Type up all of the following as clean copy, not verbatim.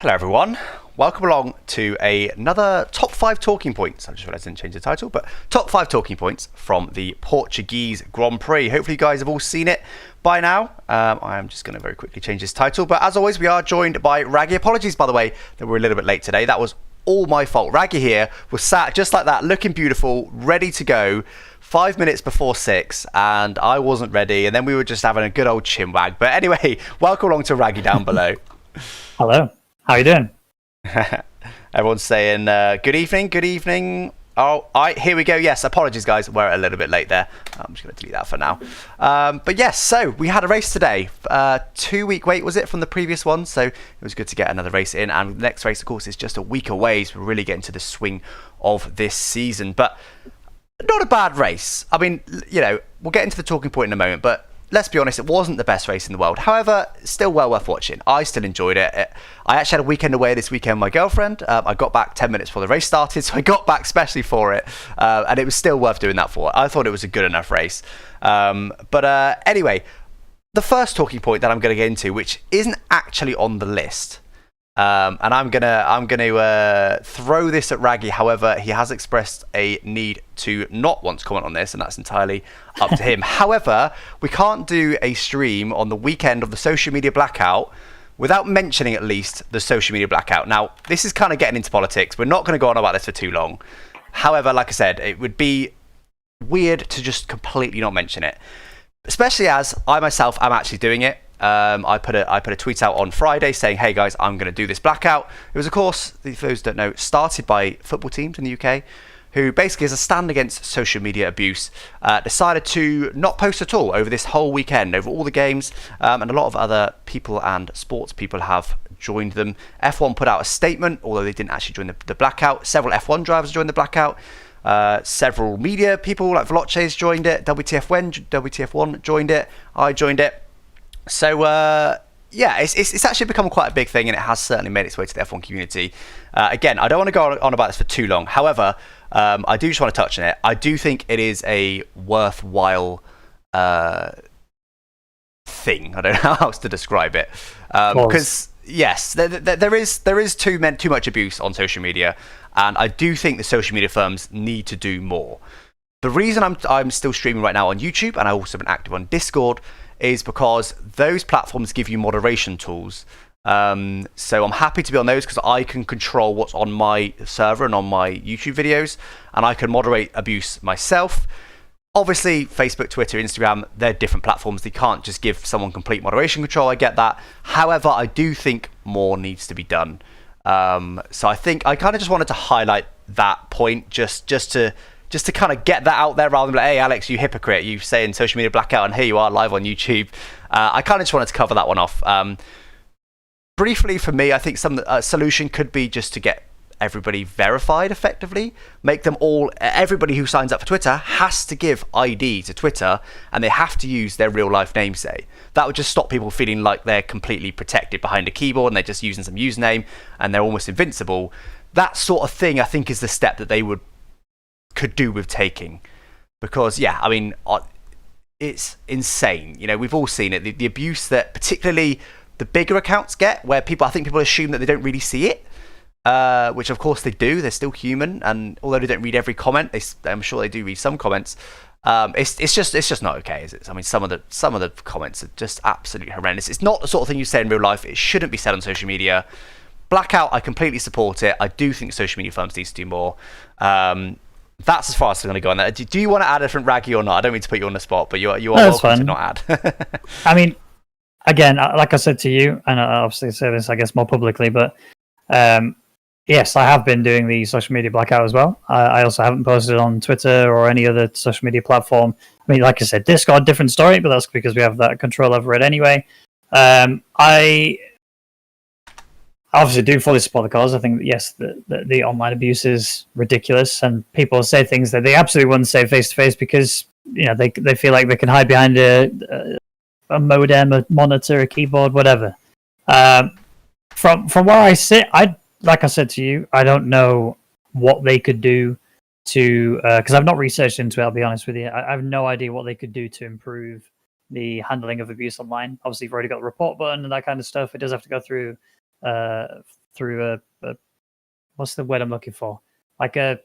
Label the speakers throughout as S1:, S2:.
S1: Hello everyone, welcome along to another top 5 talking points. I just realised I didn't change the title, but top 5 talking points from the Portuguese Grand Prix. Hopefully you guys have all seen it by now. I am just going to very quickly change this title, but as always we are joined by Rwaggy. Apologies by the way that we're a little bit late today, that was all my fault. Rwaggy here was sat just like that, looking beautiful, ready to go 5 minutes before 6, and I wasn't ready, and then we were just having a good old chinwag. But anyway, welcome along to Rwaggy down below.
S2: Hello. How you doing?
S1: Everyone's saying good evening, good evening. Oh, here we go. Yes, apologies guys, we're a little bit late there. I'm just going to delete that for now. But yes, so we had a race today. 2-week wait was it from the previous one, so it was good to get another race in. And the next race, of course, is just a week away, so we're really getting to the swing of this season. But not a bad race. I mean, you know, we'll get into the talking point in a moment, but let's be honest, it wasn't the best race in the world. However, still well worth watching. I still enjoyed it. I actually had a weekend away this weekend with my girlfriend. I got back 10 minutes before the race started, so I got back specially for it. And it was still worth doing that for. I thought it was a good enough race. Anyway, the first talking point that I'm going to get into, which isn't actually on the list, and I'm gonna throw this at Rwaggy. However, he has expressed a need to not want to comment on this, and that's entirely up to him. However, we can't do a stream on the weekend of the social media blackout without mentioning at least the social media blackout. Now, this is kind of getting into politics. We're not going to go on about this for too long. However, like I said, it would be weird to just completely not mention it, especially as I myself am actually doing it. I put a tweet out on Friday saying, hey guys, I'm going to do this blackout. It was, of course, for those who don't know, started by football teams in the UK, who basically, as a stand against social media abuse, decided to not post at all over this whole weekend, over all the games, and a lot of other people and sports people have joined them. F1 put out a statement, although they didn't actually join the blackout. Several F1 drivers joined the blackout. Several media people like Veloces joined it. WTF1 joined it. I joined it. So, yeah, it's actually become quite a big thing, and it has certainly made its way to the F1 community. Again, I don't want to go on about this for too long. However, I do just want to touch on it. I do think it is a worthwhile thing. I don't know how else to describe it. Because, yes, there is too much abuse on social media, and I do think the social media firms need to do more. The reason I'm still streaming right now on YouTube, and I've also been active on Discord, is because those platforms give you moderation tools. So I'm happy to be on those because I can control what's on my server and on my YouTube videos, and I can moderate abuse myself. Obviously, Facebook, Twitter, Instagram, they're different platforms. They can't just give someone complete moderation control. I get that. However, I do think more needs to be done. So I think I kind of just wanted to highlight that point just to kind of get that out there, rather than like, hey Alex, you hypocrite, you saying social media blackout, and here you are live on YouTube. I kind of just wanted to cover that one off. Briefly, for me, I think some solution could be just to get everybody verified effectively. Make them all, everybody who signs up for Twitter has to give ID to Twitter, and they have to use their real life name, say. That would just stop people feeling like they're completely protected behind a keyboard and they're just using some username and they're almost invincible. That sort of thing, I think, is the step that they could do with taking. Because, yeah, I mean, it's insane. You know, we've all seen it. The abuse that particularly the bigger accounts get, where I think people assume that they don't really see it. Which of course they do. They're still human, and although they don't read every comment, I'm sure they do read some comments. It's just not okay, is it? I mean, some of the comments are just absolutely horrendous. It's not the sort of thing you say in real life. It shouldn't be said on social media. Blackout, I completely support it. I do think social media firms need to do more. That's as far as I'm going to go on that. Do you want to add a different Rwaggy or not? I don't mean to put you on the spot, but you are welcome to not add.
S2: I mean, again, like I said to you, and I obviously say this, I guess, more publicly, but yes, I have been doing the social media blackout as well. I also haven't posted on Twitter or any other social media platform. I mean, like I said, Discord, different story, but that's because we have that control over it anyway. I obviously do fully support the cause. I think that, yes, the online abuse is ridiculous, and people say things that they absolutely wouldn't say face to face because, you know, they feel like they can hide behind a modem, a monitor, a keyboard, whatever. From where I sit, like I said to you, I don't know what they could do to, because I've not researched into it, I'll be honest with you. I have no idea what they could do to improve the handling of abuse online. Obviously, you've already got the report button and that kind of stuff. It does have to go through through a what's the word I'm looking for? Like a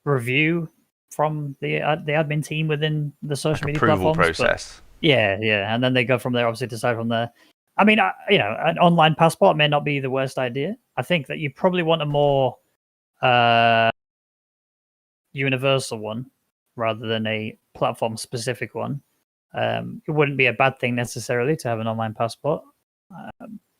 S2: review from the admin team within the social media
S1: approval
S2: platforms.
S1: process.
S2: Yeah, and then they go from there. Obviously, decide from there. I mean, an online passport may not be the worst idea. I think that you probably want a more universal one rather than a platform specific one. It wouldn't be a bad thing necessarily to have an online passport,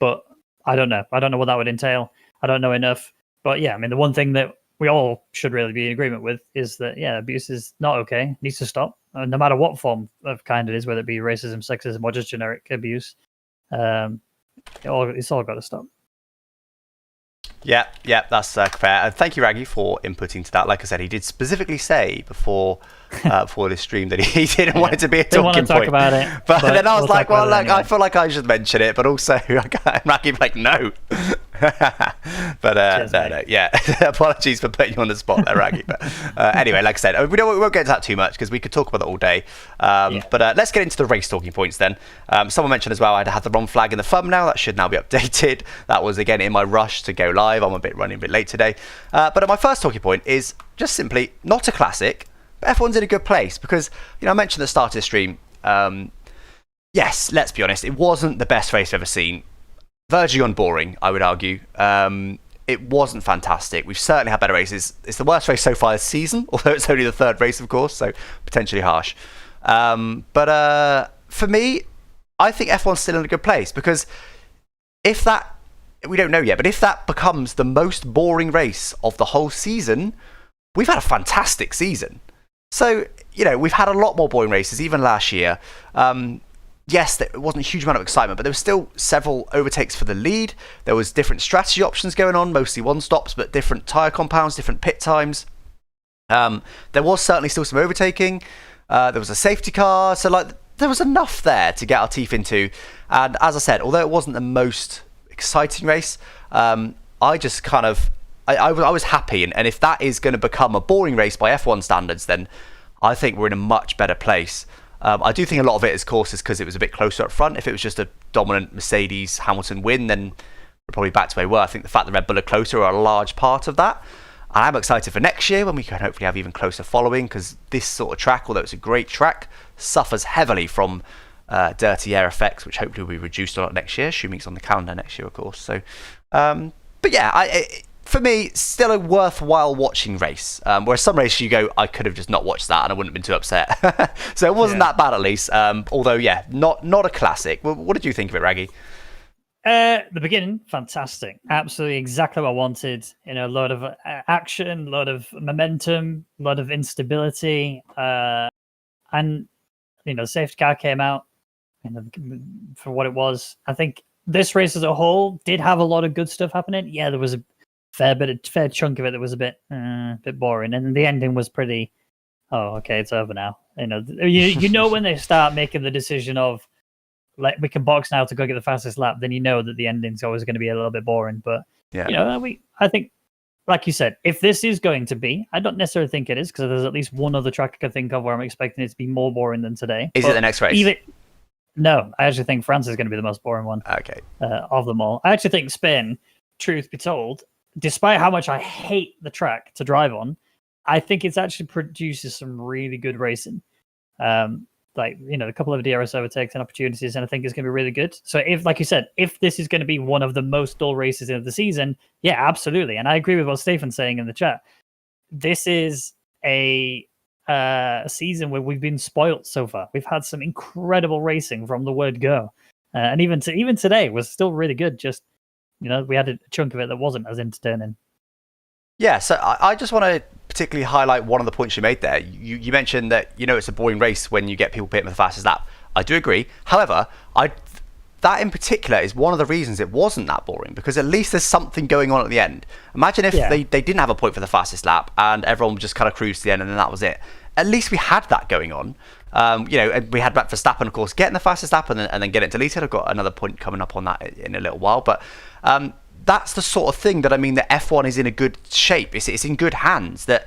S2: but I don't know. I don't know what that would entail. I don't know enough. But yeah, I mean, the one thing that we all should really be in agreement with is that, yeah, abuse is not okay. It needs to stop, no matter what form of kind it is, whether it be racism, sexism, or just generic abuse. It's all got to stop.
S1: Yeah, that's fair. And thank you, Raggy, for inputting to that. Like I said, he did specifically say before this stream that he didn't want it to be a talking
S2: want to talk
S1: point.
S2: About it,
S1: but then I was like, well, look,
S2: anyway.
S1: I feel like I should mention it, but also Raggy like, no. But no, yeah. Apologies for putting you on the spot there, Raggy. But anyway, like I said, we won't get into that too much because we could talk about it all day. But let's get into the race talking points then. Someone mentioned as well I'd had the wrong flag in the thumbnail. That should now be updated. That was again in my rush to go live. I'm running a bit late today. But my first talking point is just simply not a classic, but F1's in a good place because, I mentioned at the start of the stream, yes, let's be honest, it wasn't the best race I've ever seen. Verging on boring, I would argue. It wasn't fantastic. We've certainly had better races. It's the worst race so far this season, although it's only the third race, of course, so potentially harsh. But for me, I think F1's still in a good place because if that, we don't know yet, but if that becomes the most boring race of the whole season, we've had a fantastic season. So, we've had a lot more boring races, even last year. Yes, there wasn't a huge amount of excitement, but there was still several overtakes for the lead. There was different strategy options going on, mostly one-stops, but different tyre compounds, different pit times. There was certainly still some overtaking. There was a safety car. So, there was enough there to get our teeth into. And as I said, although it wasn't the most exciting race, I just kind of... I was happy. And if that is going to become a boring race by F1 standards, then I think we're in a much better place. I do think a lot of it, of course, is because it was a bit closer up front. If it was just a dominant Mercedes Hamilton win, then we're probably back to where we were. I think the fact that Red Bull are closer are a large part of that. And I'm excited for next year when we can hopefully have even closer following, because this sort of track, although it's a great track, suffers heavily from dirty air effects, which hopefully will be reduced a lot next year, assuming it's on the calendar next year, of course. So, but yeah, for me, still a worthwhile watching race. Whereas some races you go, I could have just not watched that and I wouldn't have been too upset. So it wasn't that bad at least. Although, yeah, not a classic. What did you think of it, Raggy?
S2: The beginning, fantastic. Absolutely exactly what I wanted. A lot of action, a lot of momentum, a lot of instability. And, the safety car came out for what it was. I think this race as a whole did have a lot of good stuff happening. Yeah, there was a fair chunk of it that was a bit boring, and the ending was pretty. Oh, okay, it's over now. When they start making the decision of we can box now to go get the fastest lap, then you know that the ending's always going to be a little bit boring. But I think, like you said, if this is going to be, I don't necessarily think it is because there's at least one other track I can think of where I'm expecting it to be more boring than today.
S1: Is it the next race?
S2: No, I actually think France is going to be the most boring one.
S1: Okay.
S2: Of them all, I actually think Spain. Truth be told, despite how much I hate the track to drive on, I think it actually produces some really good racing. A couple of DRS overtakes and opportunities, and I think it's going to be really good. So if, like you said, if this is going to be one of the most dull races of the season, yeah, absolutely. And I agree with what Stephen's saying in the chat. This is a season where we've been spoilt so far. We've had some incredible racing from the word go. And even today was still really good. Just, we had a chunk of it that wasn't as entertaining.
S1: Yeah, so I just want to particularly highlight one of the points you made there. You mentioned that, it's a boring race when you get people pitting for the fastest lap. I do agree. However, that in particular is one of the reasons it wasn't that boring, because at least there's something going on at the end. Imagine if they didn't have a point for the fastest lap and everyone just kind of cruised to the end and then that was it. At least we had that going on. And we had Max Verstappen, of course, getting the fastest lap and then getting it deleted. I've got another point coming up on that in a little while. But that's the sort of thing that I mean that F1 is in a good shape. It's in good hands. That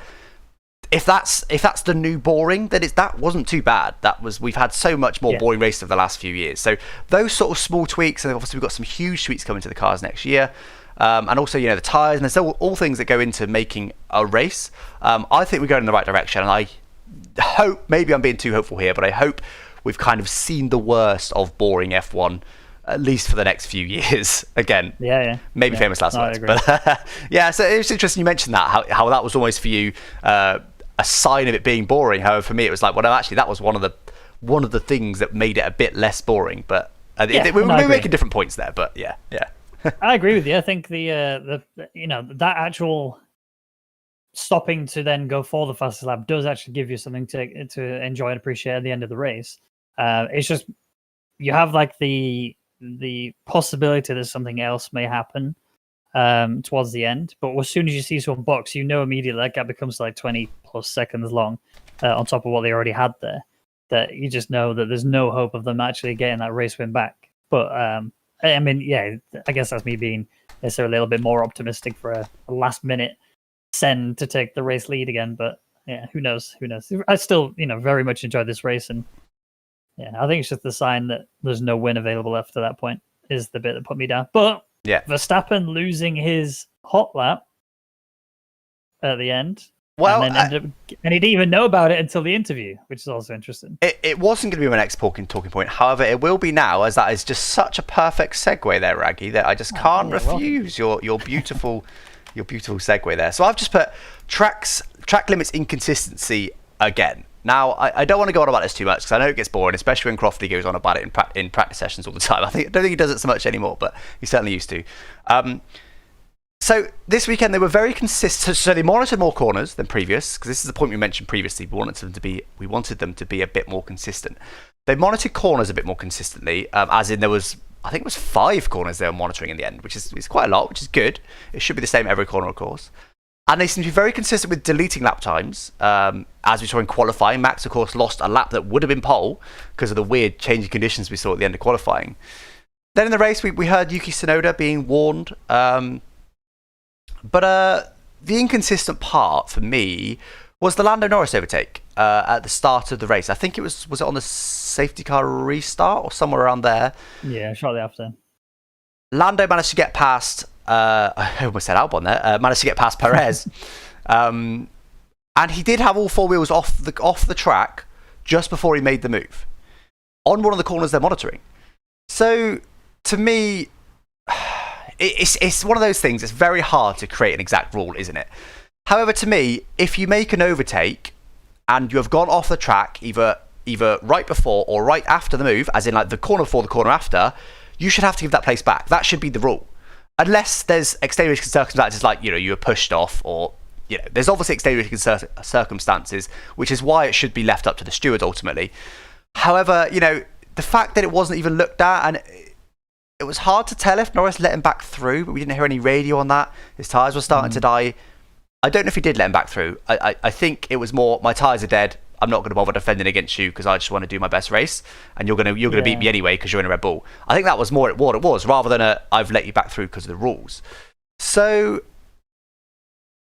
S1: if that's the new boring, then that wasn't too bad. We've had so much more boring races over the last few years. So those sort of small tweaks, and obviously we've got some huge tweaks coming to the cars next year. and also the tyres, and there's all things that go into making a race. I think we're going in the right direction, and I hope, maybe I'm being too hopeful here, but I hope we've kind of seen the worst of boring F1, at least for the next few years. Again, maybe famous last words, but so it was interesting you mentioned that, how that was almost for you a sign of it being boring. However, for me it was like, well, no, actually that was one of the things that made it a bit less boring. But we're making different points there, but yeah.
S2: I agree with you. I think the that actual stopping to then go for the fastest lap does actually give you something to enjoy and appreciate at the end of the race. It's just you have like the possibility that something else may happen towards the end, but as soon as you see someone box, immediately that gap becomes like 20 plus seconds long on top of what they already had there, that you just know that there's no hope of them actually getting that race win back. But I mean, I guess that's me being necessarily a little bit more optimistic for a last minute send to take the race lead again. But yeah, who knows? I still, very much enjoyed this race, and I think it's just the sign that there's no win available after that point is the bit that put me down. But Verstappen losing his hot lap at the end, and he didn't even know about it until the interview, which is also interesting.
S1: It wasn't going to be my next talking point. However, it will be now, as that is just such a perfect segue there, Raggy, that I just can't refuse your beautiful segue there. So I've just put track limits inconsistency again. Now, I don't want to go on about this too much because I know it gets boring, especially when Crofty goes on about it in practice sessions all the time. I don't think he does it so much anymore, but he certainly used to. So this weekend they were very consistent. So they monitored more corners than previous, because this is the point we mentioned previously. We wanted them to be a bit more consistent. They monitored corners a bit more consistently, as in I think it was 5 corners they were monitoring in the end, which is quite a lot, which is good. It should be the same every corner, of course. And they seem to be very consistent with deleting lap times. As we saw in qualifying, Max, of course, lost a lap that would have been pole because of the weird changing conditions we saw at the end of qualifying. Then in the race, we heard Yuki Tsunoda being warned. But the inconsistent part for me was the Lando Norris overtake at the start of the race. I think it was it on the safety car restart or somewhere around there?
S2: Yeah, shortly after.
S1: Lando managed to get past... I almost said Albon there. Managed to get past Perez, and he did have all 4 wheels off the track just before he made the move on one of the corners they're monitoring. So to me, it's one of those things. It's very hard to create an exact rule, isn't it? However, to me, if you make an overtake and you have gone off the track either right before or right after the move, as in like the corner before, the corner after, you should have to give that place back. That should be the rule. Unless there's extenuating circumstances like, you were pushed off, or, there's obviously extenuating circumstances, which is why it should be left up to the steward ultimately. However, the fact that it wasn't even looked at, and it was hard to tell if Norris let him back through, but we didn't hear any radio on that. His tyres were starting to die. I don't know if he did let him back through. I think it was more, my tyres are dead. I'm not going to bother defending against you because I just want to do my best race, and you're going to beat me anyway because you're in a Red Bull. I think that was more what it was, rather than I've let you back through because of the rules. So,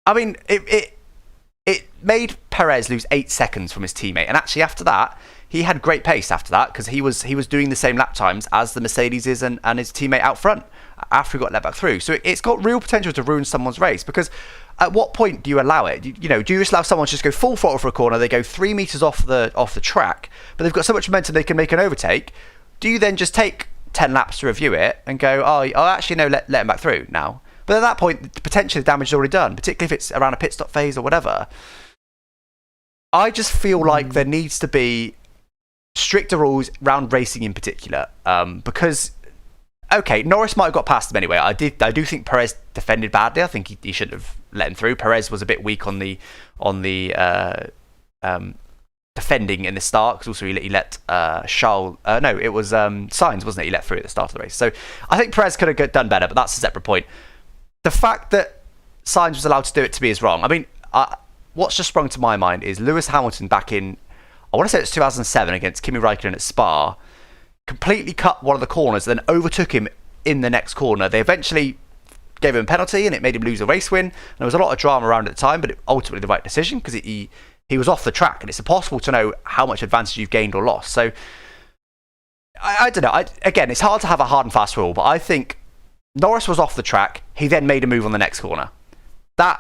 S1: I mean, it made Perez lose 8 seconds from his teammate, and actually after that, he had great pace after that because he was doing the same lap times as the Mercedes and his teammate out front after he got let back through. So it's got real potential to ruin someone's race, because at what point do you allow it? Do you just allow someone to just go full throttle for a corner, they go 3 meters off the track, but they've got so much momentum they can make an overtake? Do you then just take 10 laps to review it and go, actually no, let him back through now? But at that point, potentially the damage is already done, particularly if it's around a pit stop phase or whatever. I just feel like there needs to be stricter rules around racing in particular, because okay, Norris might have got past him anyway. I do think Perez defended badly. I think he shouldn't have let him through. Perez was a bit weak on the defending in the start, because also he let it was Sainz, wasn't it? He let through at the start of the race. So I think Perez could have done better, but that's a separate point. The fact that Sainz was allowed to do it to me is wrong. I mean, what's just sprung to my mind is Lewis Hamilton back in, I want to say it's 2007 against Kimi Räikkönen at Spa, completely cut one of the corners, then overtook him in the next corner. They eventually gave him a penalty and it made him lose a race win. And there was a lot of drama around at the time, but ultimately the right decision, because he was off the track, and it's impossible to know how much advantage you've gained or lost. So I don't know. Again, it's hard to have a hard and fast rule, but I think Norris was off the track. He then made a move on the next corner. That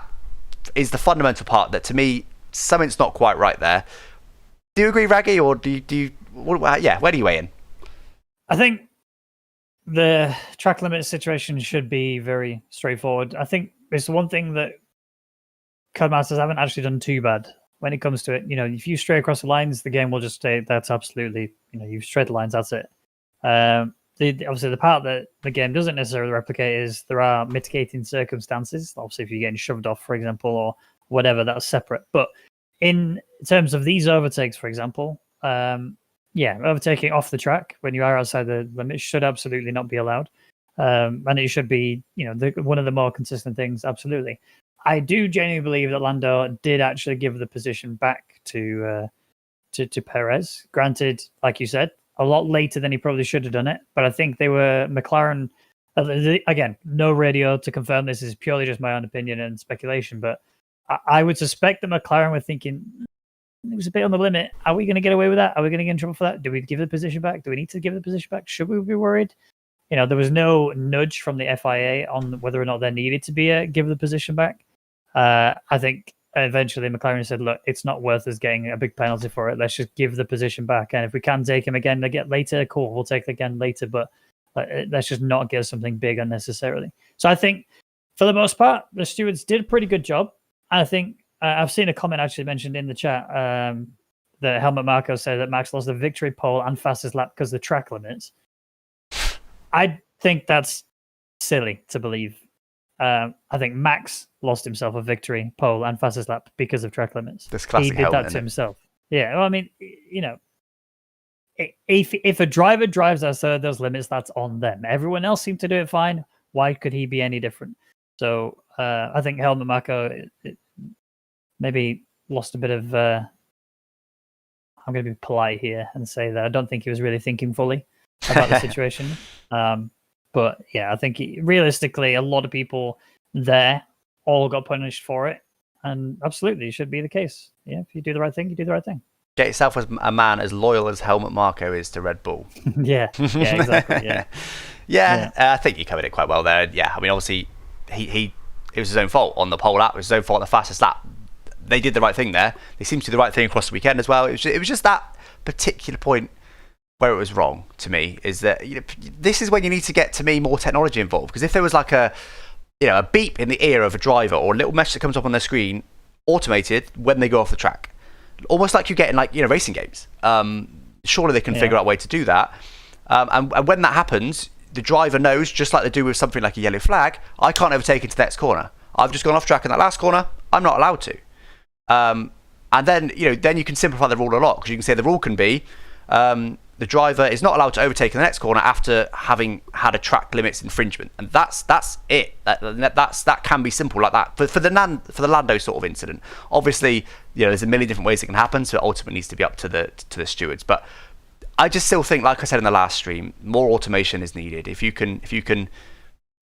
S1: is the fundamental part that, to me, something's not quite right there. Do you agree, Raggy, or do you where do you weigh in?
S2: I think the track limit situation should be very straightforward. I think it's one thing that Codemasters haven't actually done too bad when it comes to it. If you stray across the lines, the game will just say that's absolutely, you've strayed the lines, that's it. Obviously, the part that the game doesn't necessarily replicate is there are mitigating circumstances. Obviously, if you're getting shoved off, for example, or whatever, that's separate. But in terms of these overtakes, for example, overtaking off the track when you are outside the limit should absolutely not be allowed. And it should be, one of the more consistent things, absolutely. I do genuinely believe that Lando did actually give the position back to Perez. Granted, like you said, a lot later than he probably should have done it. But I think McLaren, again, no radio to confirm this, is purely just my own opinion and speculation. But I would suspect that McLaren were thinking, it was a bit on the limit. Are we going to get away with that? Are we going to get in trouble for that? Do we give the position back? Do we need to give the position back? Should we be worried? There was no nudge from the FIA on whether or not there needed to be a give the position back. I think eventually McLaren said, look, it's not worth us getting a big penalty for it. Let's just give the position back. And if we can take him again later, cool, we'll take it again later. But let's just not give something big unnecessarily. So I think for the most part, the stewards did a pretty good job. I think I've seen a comment actually mentioned in the chat that Helmut Marko said that Max lost the victory pole and fastest lap because of the track limits. I think that's silly to believe. I think Max lost himself a victory pole and fastest lap because of track limits.
S1: This classic
S2: he did
S1: Helmut,
S2: that to himself. Yeah, well, I mean, if a driver drives outside those limits, that's on them. Everyone else seemed to do it fine. Why could he be any different? So I think Helmut Marko maybe lost a bit of. I'm going to be polite here and say that I don't think he was really thinking fully about the situation. But yeah, I think realistically, a lot of people there all got punished for it, and absolutely, it should be the case. Yeah, if you do the right thing, you do the right thing.
S1: Get yourself as a man as loyal as Helmut Marko is to Red Bull.
S2: yeah, exactly. Yeah.
S1: I think you covered it quite well there. Yeah, I mean, obviously, it was his own fault on the pole lap. It was his own fault on the fastest lap. They did the right thing there. They seemed to do the right thing across the weekend as well. It was just that particular point where it was wrong to me, is that this is when you need to get, to me, more technology involved. Because if there was like a beep in the ear of a driver, or a little message that comes up on their screen, automated when they go off the track, almost like you get in racing games. Surely they can figure out a way to do that. And when that happens, the driver knows, just like they do with something like a yellow flag, I can't overtake into the next corner. I've just gone off track in that last corner. I'm not allowed to. And then you can simplify the rule a lot, because you can say the rule can be the driver is not allowed to overtake in the next corner after having had a track limits infringement, and that's it. That can be simple like that for the Lando sort of incident. Obviously, there's a million different ways it can happen, so it ultimately needs to be up to the stewards. But I just still think, like I said in the last stream, more automation is needed. If you can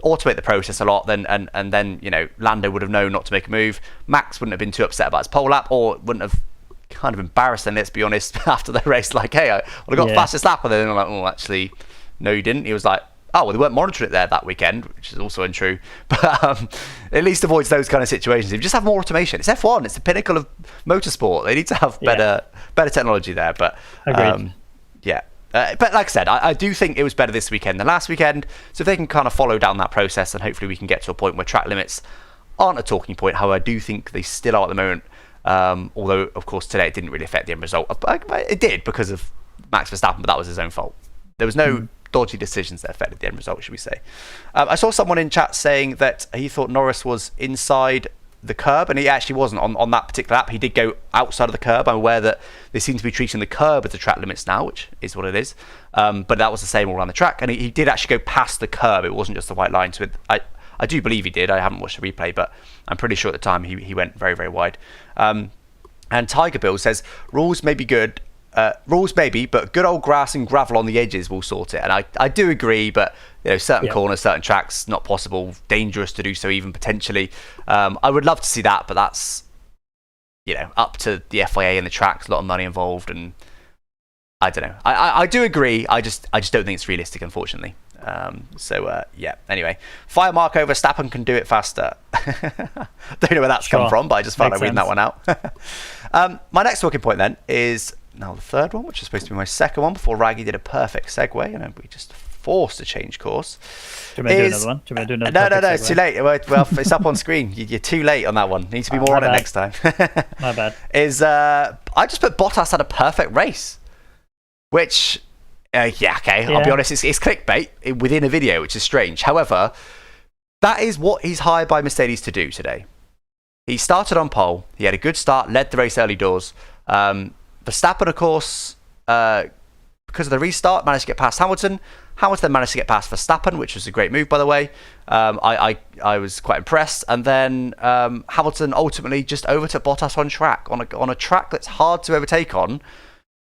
S1: automate the process a lot, then and then Lando would have known not to make a move. Max wouldn't have been too upset about his pole lap, or wouldn't have kind of embarrassed them, let's be honest, after the race, like, hey, I got fastest lap, and then I'm like, oh, actually, no, you didn't. He was like, oh, well, they weren't monitoring it there that weekend, which is also untrue. But at least avoids those kind of situations. If you just have more automation, it's F1, it's the pinnacle of motorsport. They need to have better technology there. But but like I said, I do think it was better this weekend than last weekend. So if they can kind of follow down that process, then hopefully we can get to a point where track limits aren't a talking point. However, I do think they still are at the moment. Although, of course, today it didn't really affect the end result. It did because of Max Verstappen, but that was his own fault. There was no dodgy decisions that affected the end result, should we say. I saw someone in chat saying that he thought Norris was inside the curb, and he actually wasn't on that particular lap. He did go outside of the curb. I'm aware that they seem to be treating the curb as the track limits now, which is what it is. But that was the same all around the track, and he did actually go past the curb. It wasn't just the white line. So I do believe he did. I haven't watched the replay, but I'm pretty sure at the time he went very, very wide. And Tiger Bill says, rules may be, but good old grass and gravel on the edges will sort it. And I do agree, but certain corners, certain tracks, not possible, dangerous to do so even potentially. I would love to see that, but that's up to the FIA and the tracks, a lot of money involved, and I don't know. I do agree. I just don't think it's realistic, unfortunately. Anyway, fire Marco Verstappen can do it faster. Don't know where that's come from, but I just felt like reading that one out. My next talking point then is now the third one, which is supposed to be my second one before Rwaggy did a perfect segue, and we just forced to change course.
S2: Do you want me to do another one? Do you want me to do another
S1: No, it's too late. Well, it's up on screen. You're too late on that one. You need to be more on it next time.
S2: My bad.
S1: I just put Bottas had a perfect race, which, I'll be honest, it's clickbait within a video, which is strange. However, that is what he's hired by Mercedes to do today. He started on pole. He had a good start, led the race early doors. Verstappen, of course, because of the restart, managed to get past Hamilton. Hamilton managed to get past Verstappen, which was a great move, by the way. I was quite impressed. And then Hamilton ultimately just overtook Bottas on track, on a track that's hard to overtake on.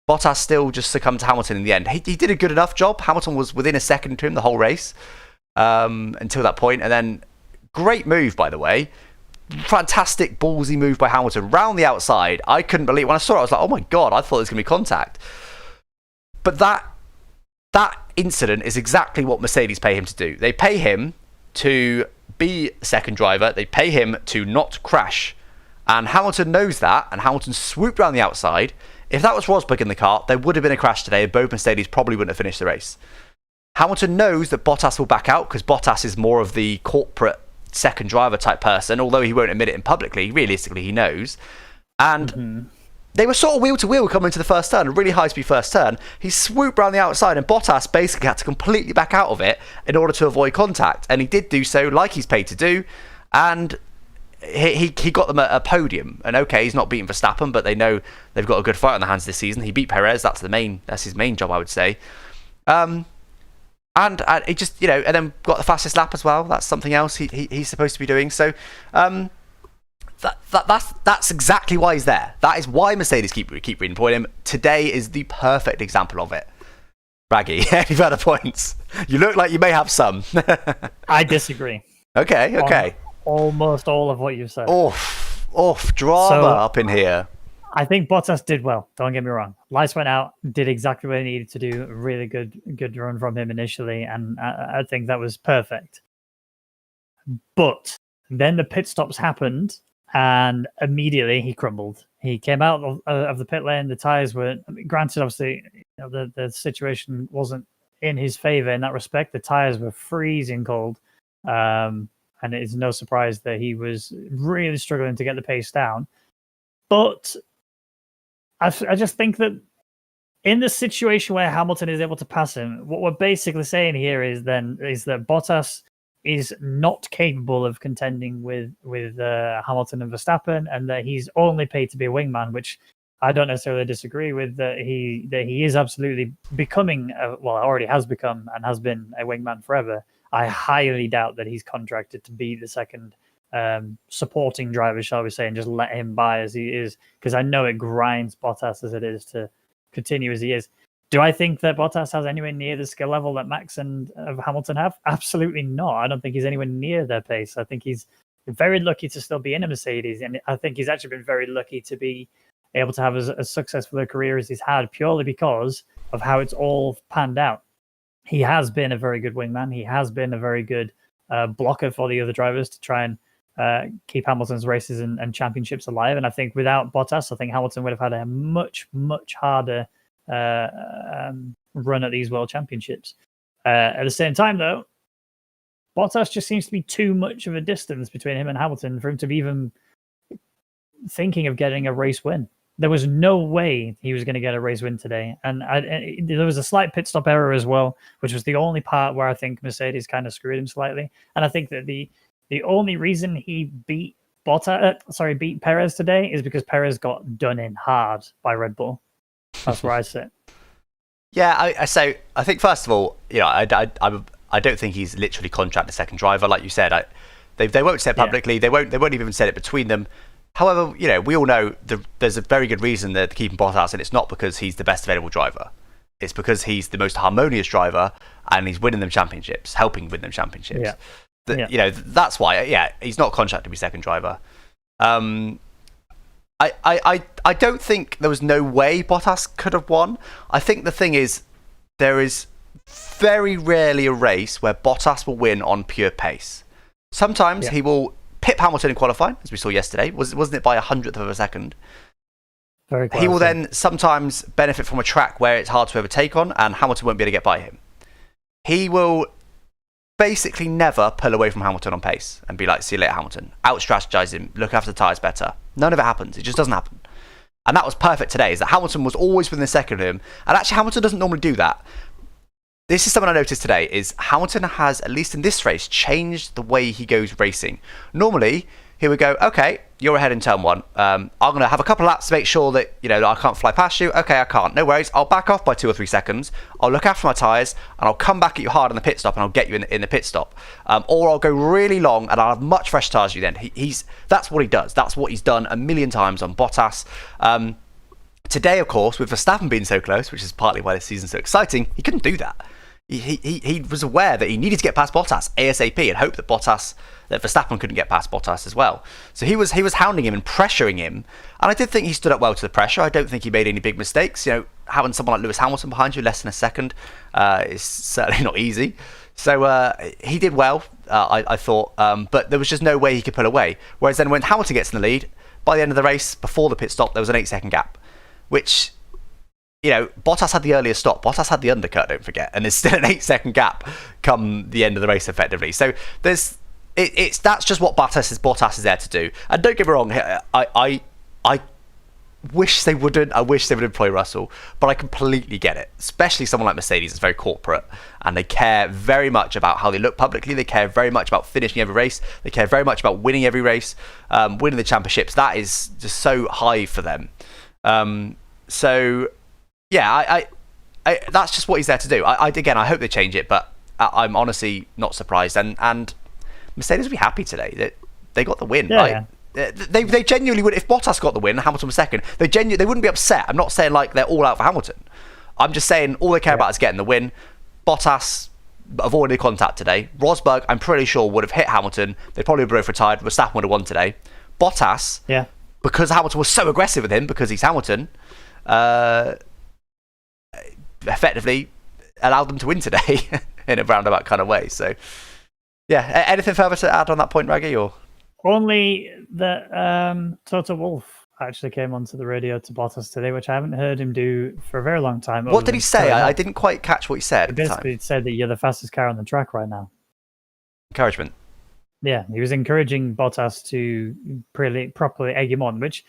S1: Bottas still just succumbed to Hamilton in the end. He did a good enough job. Hamilton was within a second to him the whole race until that point. And then great move, by the way. Fantastic ballsy move by Hamilton round the outside. I couldn't believe when I saw it. I was like, oh my god, I thought there was going to be contact. But that incident is exactly what Mercedes pay him to do. They pay him to be second driver. They pay him to not crash. And Hamilton knows that, and Hamilton swooped around the outside. If that was Rosberg in the car, there would have been a crash today, and both Mercedes probably wouldn't have finished the race. Hamilton knows that Bottas will back out, because Bottas is more of the corporate second driver type person, although he won't admit it publicly. Realistically, he knows. And they were sort of wheel to wheel coming into the first turn, a really high speed first turn. He swooped around the outside, and Bottas basically had to completely back out of it in order to avoid contact. And he did do so, like he's paid to do. And he got them a podium. And okay, he's not beating Verstappen, but they know they've got a good fight on their hands this season. He beat Perez. That's his main job, I would say. And he just, and then got the fastest lap as well. That's something else he's supposed to be doing. So that's exactly why he's there. That is why Mercedes keep reading point him. Today is the perfect example of it. Rwaggy, any further points? You look like you may have some.
S2: I disagree.
S1: Okay.
S2: Almost all of what you said.
S1: Drama up in here.
S2: I think Bottas did well. Don't get me wrong. Lights went out, did exactly what he needed to do. A really good run from him initially, and I think that was perfect. But then the pit stops happened, and immediately he crumbled. He came out of the pit lane. The tires were, granted, obviously, the situation wasn't in his favor in that respect. The tires were freezing cold, and it is no surprise that he was really struggling to get the pace down. But I just think that in the situation where Hamilton is able to pass him, what we're basically saying here is that Bottas is not capable of contending with Hamilton and Verstappen, and that he's only paid to be a wingman, which I don't necessarily disagree with. That he is absolutely becoming, already has become and has been a wingman forever. I highly doubt that he's contracted to be the second supporting driver, shall we say, and just let him by as he is, because I know it grinds Bottas as it is to continue as he is. Do I think that Bottas has anywhere near the skill level that Max and Hamilton have? Absolutely not. I don't think he's anywhere near their pace. I think he's very lucky to still be in a Mercedes, and I think he's actually been very lucky to be able to have as successful a career as he's had, purely because of how it's all panned out. He has been a very good wingman. He has been a very good blocker for the other drivers to try and keep Hamilton's races and championships alive. And I think without Bottas, I think Hamilton would have had a much, much harder run at these world championships. At the same time, though, Bottas just seems to be too much of a distance between him and Hamilton for him to be even thinking of getting a race win. There was no way he was going to get a race win today. And there was a slight pit stop error as well, which was the only part where I think Mercedes kind of screwed him slightly. And I think that the only reason he beat Perez today is because Perez got done in hard by Red Bull. That's where I sit.
S1: Yeah, I think first of all, I don't think he's literally contracted second driver, like you said. They won't say it publicly. Yeah. They won't even say it between them. However, we all know there's a very good reason they're keeping Bottas, and it's not because he's the best available driver. It's because he's the most harmonious driver, and he's winning them championships, helping win them championships. Yeah. That's why. He's not contracted to be second driver. I don't think there was no way Bottas could have won. I think the thing is, there is very rarely a race where Bottas will win on pure pace. Sometimes he will pip Hamilton in qualifying, as we saw yesterday. Wasn't it by 100th of a second?
S2: Very close.
S1: He will then sometimes benefit from a track where it's hard to overtake on, and Hamilton won't be able to get by him. He will basically never pull away from Hamilton on pace and be like, see you later, Hamilton. Out-strategize him, look after the tyres better. None of it happens. It just doesn't happen. And that was perfect today, is that Hamilton was always within a second of him. And actually, Hamilton doesn't normally do that. This is something I noticed today, is Hamilton has, at least in this race, changed the way he goes racing. Normally, he would go, okay, you're ahead in turn one. I'm going to have a couple of laps to make sure that, that I can't fly past you. Okay, I can't. No worries. I'll back off by 2 or 3 seconds. I'll look after my tyres, and I'll come back at you hard in the pit stop, and I'll get you in the pit stop. Or I'll go really long, and I'll have much fresh tyres you then. That's what he does. That's what he's done a million times on Bottas. Today, of course, with Verstappen being so close, which is partly why this season's so exciting, he couldn't do that. He was aware that he needed to get past Bottas ASAP and hoped that Verstappen couldn't get past Bottas as well. So he was hounding him and pressuring him, and I did think he stood up well to the pressure. I don't think he made any big mistakes. Having someone like Lewis Hamilton behind you less than a second is certainly not easy. So he did well, I thought, but there was just no way he could pull away. Whereas then when Hamilton gets in the lead, by the end of the race, before the pit stop, there was an 8-second gap, which, Bottas had the earlier stop. Bottas had the undercut, don't forget, and there's still an 8-second gap come the end of the race, effectively. So that's just what Bottas is there to do. And don't get me wrong, I wish they wouldn't. I wish they would employ Russell, but I completely get it. Especially someone like Mercedes is very corporate, and they care very much about how they look publicly. They care very much about finishing every race. They care very much about winning every race, winning the championships. That is just so high for them. Yeah, that's just what he's there to do. Again, I hope they change it, but I'm honestly not surprised. And Mercedes will be happy today that they got the win.
S2: Yeah,
S1: right? Yeah. They genuinely would. If Bottas got the win, Hamilton was second. They wouldn't be upset. I'm not saying like they're all out for Hamilton. I'm just saying all they care about is getting the win. Bottas avoided contact today. Rosberg, I'm pretty sure, would have hit Hamilton. They probably would have both retired. Verstappen would have won today. Bottas, because Hamilton was so aggressive with him, because he's Hamilton, effectively allowed them to win today in a roundabout kind of way. So, yeah. Anything further to add on that point, Raggy? Or
S2: only that Toto Wolff actually came onto the radio to Bottas today, which I haven't heard him do for a very long time.
S1: What did he say? I didn't quite catch what he said.
S2: He basically said that you're the fastest car on the track right now.
S1: Encouragement.
S2: Yeah, he was encouraging Bottas to properly egg him on, which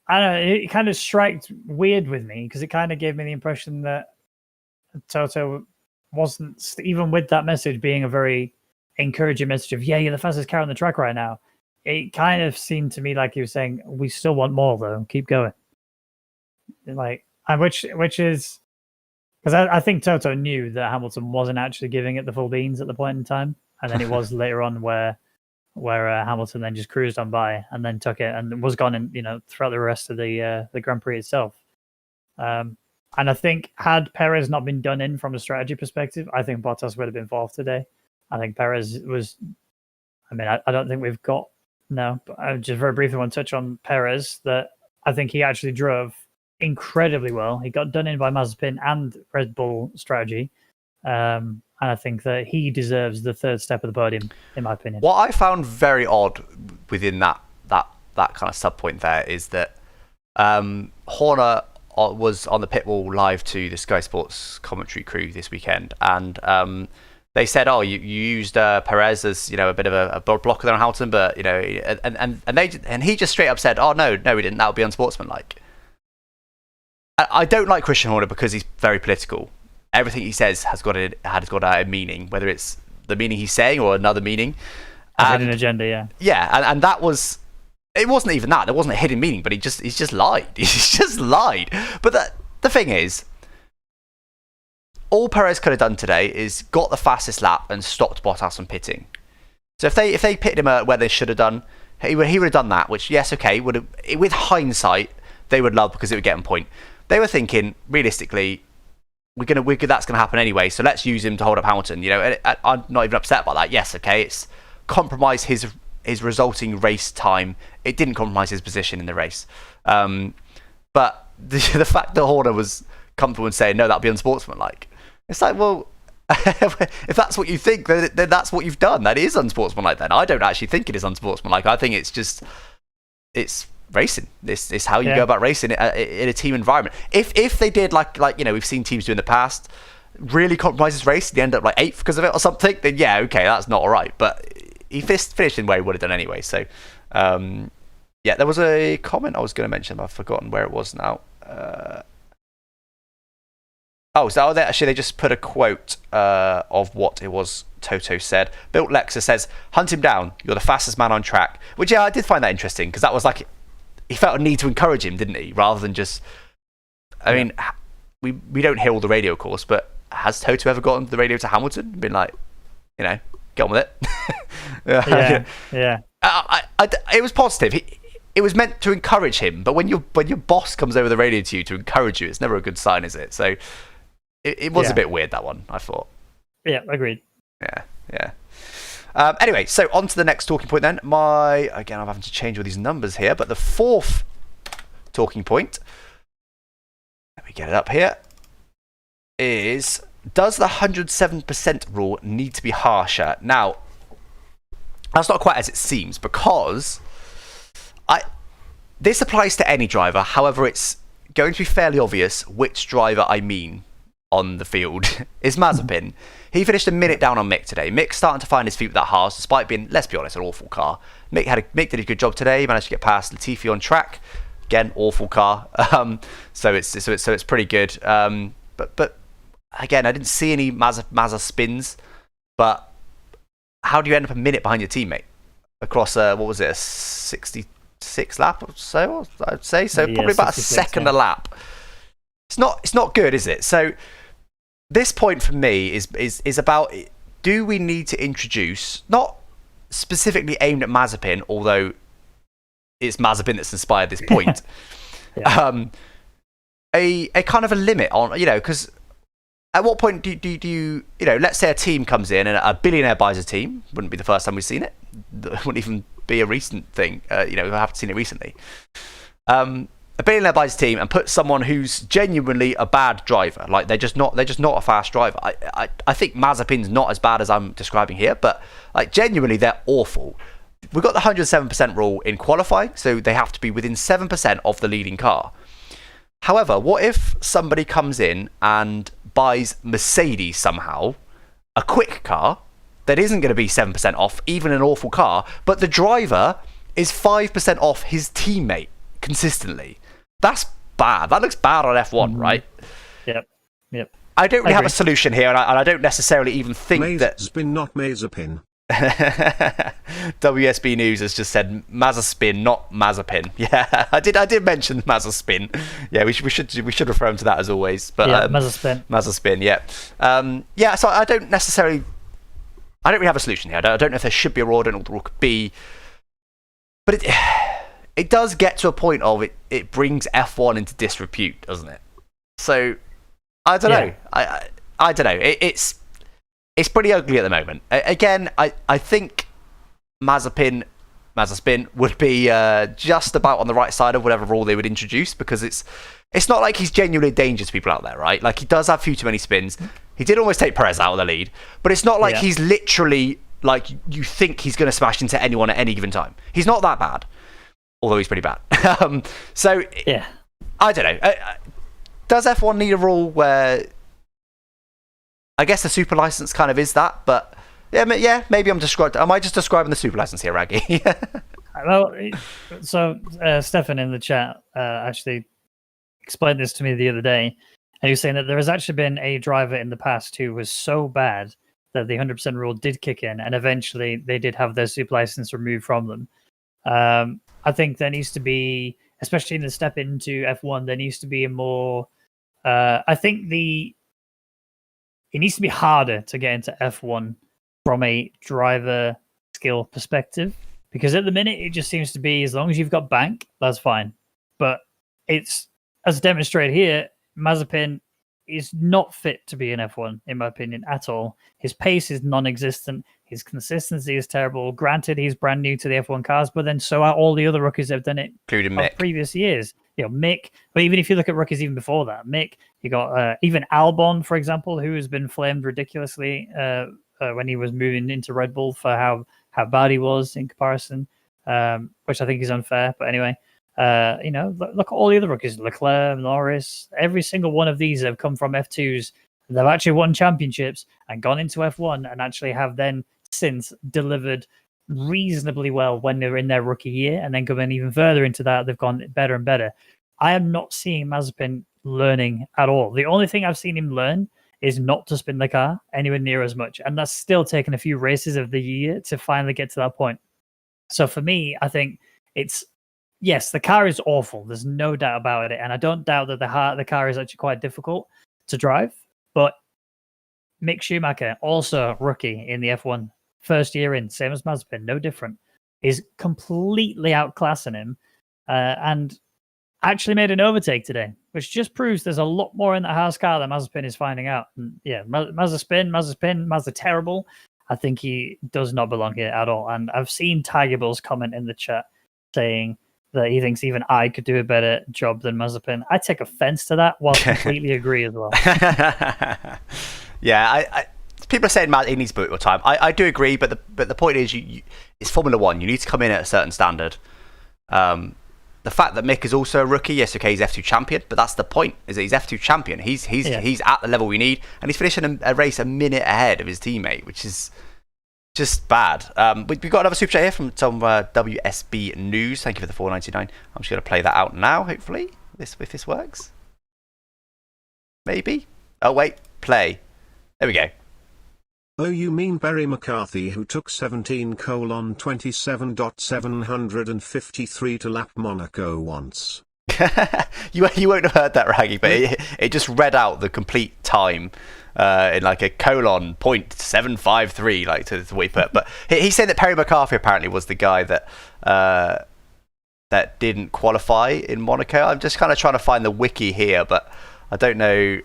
S2: I don't know, it kind of struck weird with me because it kind of gave me the impression that Toto wasn't, even with that message being a very encouraging message of, you're the fastest car on the track right now. It kind of seemed to me like he was saying, we still want more though, keep going. Which is, because I think Toto knew that Hamilton wasn't actually giving it the full beans at the point in time. And then it was later on where Hamilton then just cruised on by and then took it and was gone throughout the rest of the Grand Prix itself. And I think had Perez not been done in from a strategy perspective, I think Bottas would have been fourth today. I think Perez was, I don't think we've got, no, but I just very briefly want to touch on Perez, that I think he actually drove incredibly well. He got done in by Mazepin and Red Bull strategy. And I think that he deserves the third step of the podium, in my opinion.
S1: What I found very odd within that kind of sub point there is that Horner was on the pit wall live to the Sky Sports commentary crew this weekend, and they said, "Oh, you used Perez as a bit of a blocker there on Hamilton, but and he just straight up said, "Oh no, we didn't. That would be unsportsmanlike." I don't like Christian Horner because he's very political. Everything he says has got a meaning, whether it's the meaning he's saying or another meaning.
S2: An agenda, yeah.
S1: Yeah, and that was, it wasn't even that. There wasn't a hidden meaning, but he's just lied. He's just lied. But the thing is, all Perez could have done today is got the fastest lap and stopped Bottas from pitting. So if they pitted him where they should have done, he would have done that. Which, yes, okay, would have, with hindsight, they would love because it would get him point. They were thinking realistically, that's gonna happen anyway. So let's use him to hold up Hamilton. I'm not even upset about that. Yes, okay, it's compromised his resulting race time. It didn't compromise his position in the race. But the fact that Horner was comfortable in saying no, that'd be unsportsmanlike. It's like, well, if that's what you think, then that's what you've done. That is unsportsmanlike. Then I don't actually think it is unsportsmanlike. I think it's racing. This is how you go about racing in a team environment. If they did like we've seen teams do in the past, really compromise this race, they end up like 8th because of it or something, then yeah, okay, that's not all right. But he finished in where he would have done anyway. So yeah, there was a comment I was going to mention, but I've forgotten where it was now. They just put a quote of what it was Toto said. Built Lexa says, "Hunt him down. You're the fastest man on track." Which, yeah, I did find that interesting because that was like, he felt a need to encourage him, didn't he? Rather than just, I mean, we don't hear all the radio, of course, but has Toto ever gotten the radio to Hamilton and been like, get on with it?
S2: Yeah.
S1: It was positive. It was meant to encourage him, but when your boss comes over the radio to you to encourage you, it's never a good sign, is it? So it was a bit weird, that one, I thought.
S2: Yeah, agreed.
S1: Yeah. Anyway, so on to the next talking point then. Again, I'm having to change all these numbers here, but the 4th talking point, let me get it up here, is, does the 107% rule need to be harsher? Now, that's not quite as it seems, because this applies to any driver. However, it's going to be fairly obvious which driver I mean on the field is Mazepin. He finished a minute down on Mick today. Mick's starting to find his feet with that Haas, despite being, let's be honest, an awful car. Mick did a good job today. He managed to get past Latifi on track. Again, awful car. So it's pretty good. But again, I didn't see any Mazza spins. But how do you end up a minute behind your teammate across what was it, a 66 lap or so? I'd say so. Yeah, probably about a second a lap. It's not good, is it? So this point for me is about, do we need to introduce, not specifically aimed at Mazepin, although it's Mazepin that's inspired this point, a kind of a limit on, because at what point do you let's say a team comes in and a billionaire buys a team. Wouldn't be the first time we've seen it. Wouldn't even be a recent thing. I haven't seen it recently. A billionaire buys a team and puts someone who's genuinely a bad driver. Like they're just not a fast driver. I think Mazepin's not as bad as I'm describing here, but like genuinely they're awful. We've got the 107% rule in qualifying, so they have to be within 7% of the leading car. However, what if somebody comes in and buys Mercedes somehow, a quick car that isn't going to be 7% off, even an awful car, but the driver is 5% off his teammate consistently? That's bad. That looks bad on F1, right? Yep. I don't really have a solution here, and I don't necessarily even think that...
S3: Spin, not Mazepin.
S1: WSB News has just said Mazepin, not Mazepin. Yeah, I did mention Mazepin. Yeah, we should refer him to that as always. But Mazepin, yeah. So I don't really have a solution here. I don't know if there should be a rule. I don't know what the rule could be. But it does get to a point of it brings F1 into disrepute, doesn't it? So I don't know. I don't know. It's pretty ugly at the moment. Again, I think Mazepin would be just about on the right side of whatever rule they would introduce, because it's not like he's genuinely a danger to people out there, right? Like, he does have few too many spins. He did almost take Perez out of the lead, but it's not like he's literally, like, you think he's going to smash into anyone at any given time. He's not that bad, although he's pretty bad. So, I don't know. Does F1 need a rule where... I guess the super license kind of is that, but maybe am I just describing the super license here, Raggy?
S2: Well, so Stefan in the chat actually explained this to me the other day, and he was saying that there has actually been a driver in the past who was so bad that the 100% rule did kick in, and eventually they did have their super license removed from them. I think there needs to be, especially in the step into F1, there needs to be a more... I think it needs to be harder to get into F1 from a driver skill perspective, because at the minute it just seems to be, as long as you've got bank, that's fine. But it's, as demonstrated here, Mazepin is not fit to be in F1, in my opinion, at all. His pace is non-existent. His consistency is terrible. Granted, he's brand new to the F1 cars, but then so are all the other rookies that have done it
S1: including Mick.
S2: Previous years. Mick, but even if you look at rookies even before that, Mick, You got even Albon, for example, who has been flamed ridiculously when he was moving into Red Bull for how bad he was in comparison, which I think is unfair. But anyway, look at all the other rookies: Leclerc, Norris. Every single one of these have come from F2s. They've actually won championships and gone into F1 and actually have then since delivered reasonably well when they were in their rookie year, and then going even further into that, they've gone better and better. I am not seeing Mazepin learning at all. The only thing I've seen him learn is not to spin the car anywhere near as much, and that's still taken a few races of the year to finally get to that point. So for me, I think it's yes, the car is awful. There's no doubt about it, and I don't doubt that the car is actually quite difficult to drive. But Mick Schumacher, also rookie in the F1, first year in, same as Mazepin, no different, is completely outclassing him, and actually made an overtake today, which just proves there's a lot more in that Haas car than Mazepin is finding out. And yeah, Mazda terrible. I think he does not belong here at all. And I've seen Tiger Bill's comment in the chat saying that he thinks even I could do a better job than Mazepin. I take offense to that, while completely agree as well.
S1: Yeah, people are saying Matt, he needs to boot your time. I do agree, but the point is, it's Formula One. You need to come in at a certain standard. The fact that Mick is also a rookie, yes, okay, he's F2 champion, but that's the point, is that he's F2 champion. He's at the level we need, and he's finishing a race a minute ahead of his teammate, which is just bad. We've got another super chat here from some WSB News. Thank you for the $4.99. I'm just going to play that out now, hopefully, if this works. Maybe. Oh, wait, play. There we go.
S3: Oh, you mean Barry McCarthy, who took 17:27.753 to lap Monaco once?
S1: you won't have heard that, Raggy, but it just read out the complete time in like a colon .753, like to the way put it. But he said that Perry McCarthy apparently was the guy that didn't qualify in Monaco. I'm just kind of trying to find the wiki here, but I don't know.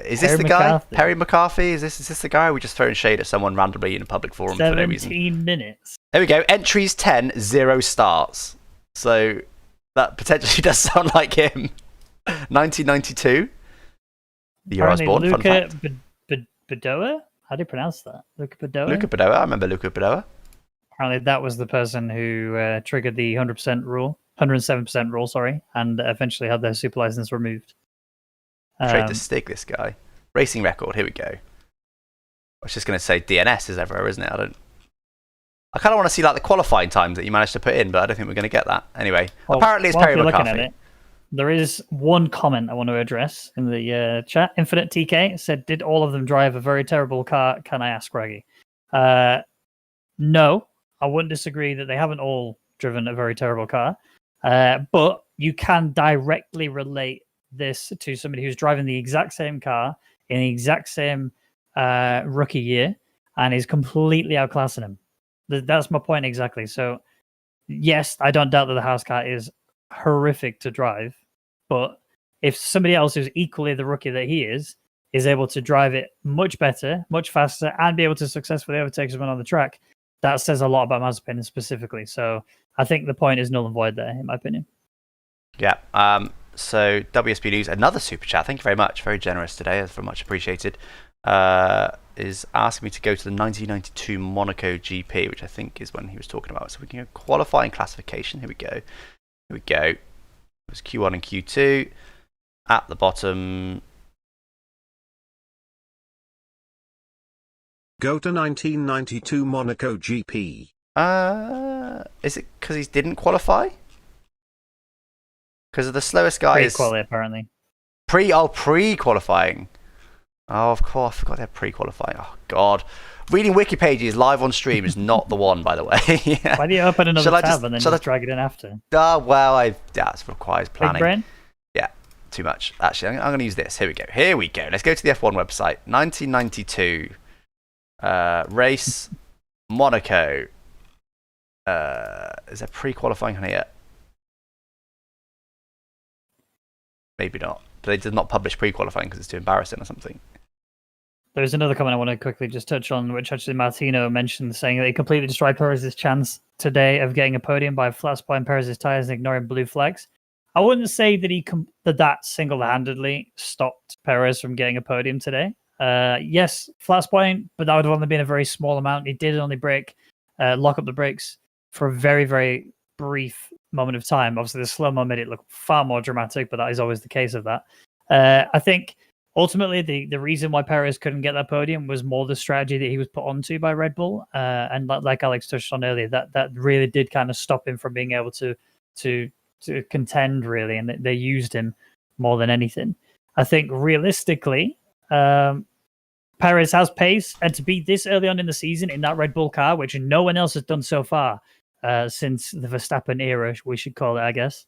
S1: Is this the guy? Perry McCarthy? Is this the guy? Or are we just throwing shade at someone randomly in a public forum for no reason?
S2: 17 minutes.
S1: There we go. Entries 10, 0 starts. So that potentially does sound like him. 1992. The year I was born.
S2: Luca Badoa? How do you pronounce that? Luca Badoa?
S1: Luca Badoa. I remember Luca Badoa.
S2: Apparently that was the person who triggered the 107% rule, sorry, and eventually had their super license removed.
S1: Trade the stick, this guy. Racing record, here we go. I was just going to say DNS is everywhere, isn't it? I kind of want to see like the qualifying times that you managed to put in, but I don't think we're going to get that. Anyway, well, apparently it's Perry McCarthy.
S2: There is one comment I want to address in the chat. Infinite TK said, did all of them drive a very terrible car? Can I ask Raggy? No, I wouldn't disagree that they haven't all driven a very terrible car. But you can directly relate this to somebody who's driving the exact same car in the exact same rookie year and is completely outclassing him. That's my point exactly. So yes, I don't doubt that the Haas car is horrific to drive, but if somebody else who's equally the rookie that he is able to drive it much better, much faster, and be able to successfully overtake someone on the track, that says a lot about Mazepin specifically. So I think the point is null and void there, in my opinion.
S1: Yeah. So WSB News, another super chat. Thank you very much. Very generous today. That's very much appreciated. Is asking me to go to the 1992 Monaco GP, which I think is when he was talking about. So we can go qualifying classification. Here we go. It was Q1 and Q2. At the bottom.
S3: Go to 1992 Monaco GP.
S1: Is it because he didn't qualify? Because the slowest guy is
S2: apparently.
S1: Pre-qualifying. Oh, of course, I forgot they're pre-qualifying. Oh God, reading wiki pages live on stream is not the one, by the way. Yeah.
S2: Why do you open another tab and then just drag it in after?
S1: Well, that requires planning.
S2: Big brain?
S1: Yeah, too much. Actually, I'm going to use this. Here we go. Let's go to the F1 website. 1992 race Monaco. Is there pre-qualifying on here? Maybe not. But they did not publish pre-qualifying because it's too embarrassing or something.
S2: There's another comment I want to quickly just touch on, which actually Martino mentioned, saying that he completely destroyed Perez's chance today of getting a podium by flat spotting Perez's tyres and ignoring blue flags. I wouldn't say that that single-handedly stopped Perez from getting a podium today. Yes, flat point, but that would have only been a very small amount. He did only lock up the brakes for a very, very brief moment of time. Obviously, the slow-mo made it look far more dramatic, but that is always the case of that. I think ultimately the reason why Perez couldn't get that podium was more the strategy that he was put onto by Red Bull. And like Alex touched on earlier, that really did kind of stop him from being able to contend, really, and they used him more than anything. I think realistically, Perez has pace, and to be this early on in the season in that Red Bull car, which no one else has done so far since the Verstappen era, we should call it, I guess.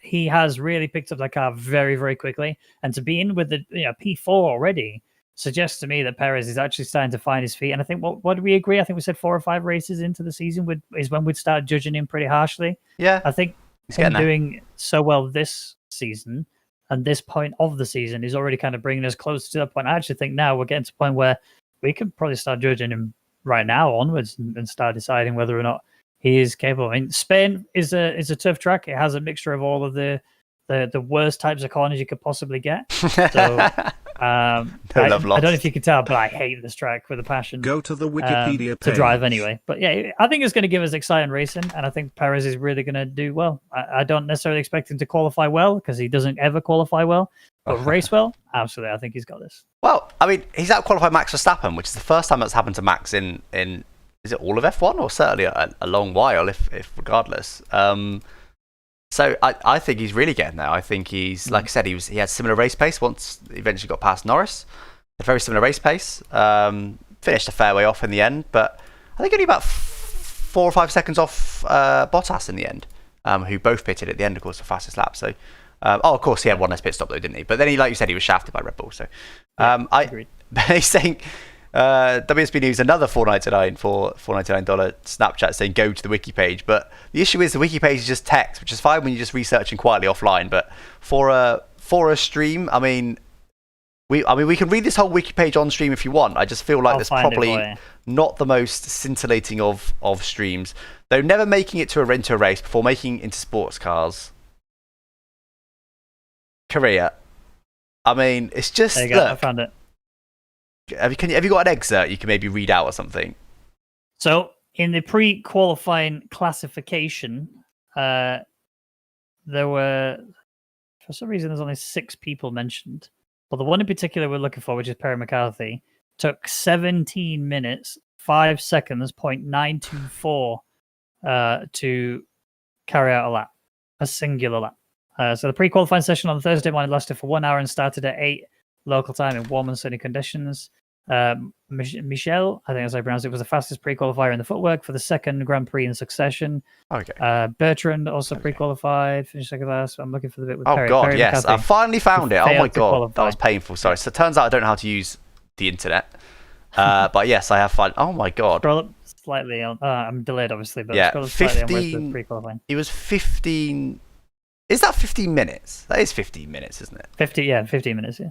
S2: He has really picked up that car very, very quickly, and to be in with the P4 already suggests to me that Perez is actually starting to find his feet. And I think what do we agree? I think we said 4 or 5 races into the season is when we'd start judging him pretty harshly.
S1: Yeah,
S2: I think him doing so well this season and this point of the season is already kind of bringing us closer to that point. I actually think now we're getting to a point where we could probably start judging him right now onwards and start deciding whether or not he is capable. I mean, Spain is a tough track. It has a mixture of all of the worst types of corners you could possibly get. So I don't know if you can tell, but I hate this track with a passion.
S3: Go to the Wikipedia page.
S2: To drive anyway. But yeah, I think it's going to give us exciting racing, and I think Perez is really going to do well. I don't necessarily expect him to qualify well because he doesn't ever qualify well, but race well, absolutely. I think he's got this.
S1: Well, I mean, he's out-qualified Max Verstappen, which is the first time that's happened to Max in is it all of F1 or certainly a long while, if regardless. So I think he's really getting there. I think he's, like I said, he had similar race pace once he eventually got past Norris. A very similar race pace. Finished a fair way off in the end, but I think only about 4 or 5 seconds off Bottas in the end, who both pitted at the end, of course, the fastest lap. So, of course, he had one less pit stop though, didn't he? But then like you said, he was shafted by Red Bull. So,
S2: agreed.
S1: He's saying. WSB News, another $4.99 Snapchat saying go to the wiki page, but the issue is the wiki page is just text, which is fine when you're just researching quietly offline, but for a stream, I mean we can read this whole wiki page on stream if you want. I just feel like there's probably not the most scintillating of streams, though. Never making it to a race before making into sports cars. Korea. I mean, it's just,
S2: there you go, I found it.
S1: Have you got an excerpt you can maybe read out or something?
S2: So in the pre-qualifying classification, there were, for some reason, there's only 6 people mentioned. But the one in particular we're looking for, which is Perry McCarthy, took 17 minutes, 5 seconds, 0.924 to carry out a lap, a singular lap. So the pre-qualifying session on Thursday morning lasted for 1 hour and started at 8 local time in warm and sunny conditions. Michel, I think that's how I pronounce it, was the fastest pre-qualifier in the footwork for the second Grand Prix in succession.
S1: Okay.
S2: Bertrand also pre-qualified, finished second last. I'm looking for the bit with
S1: Perry.
S2: God,
S1: Perry
S2: yes,
S1: McCarthy, I finally found it. Oh my God, that was painful. Sorry.
S2: Yeah.
S1: So it turns out I don't know how to use the internet, but yes, I have fun. Oh my God.
S2: Scroll up slightly on. I'm delayed, obviously, but
S1: yeah,
S2: scroll up slightly on where's the pre-qualifying.
S1: It was 15. Is that 15 minutes? That is 15 minutes, isn't it?
S2: 15 minutes, yeah.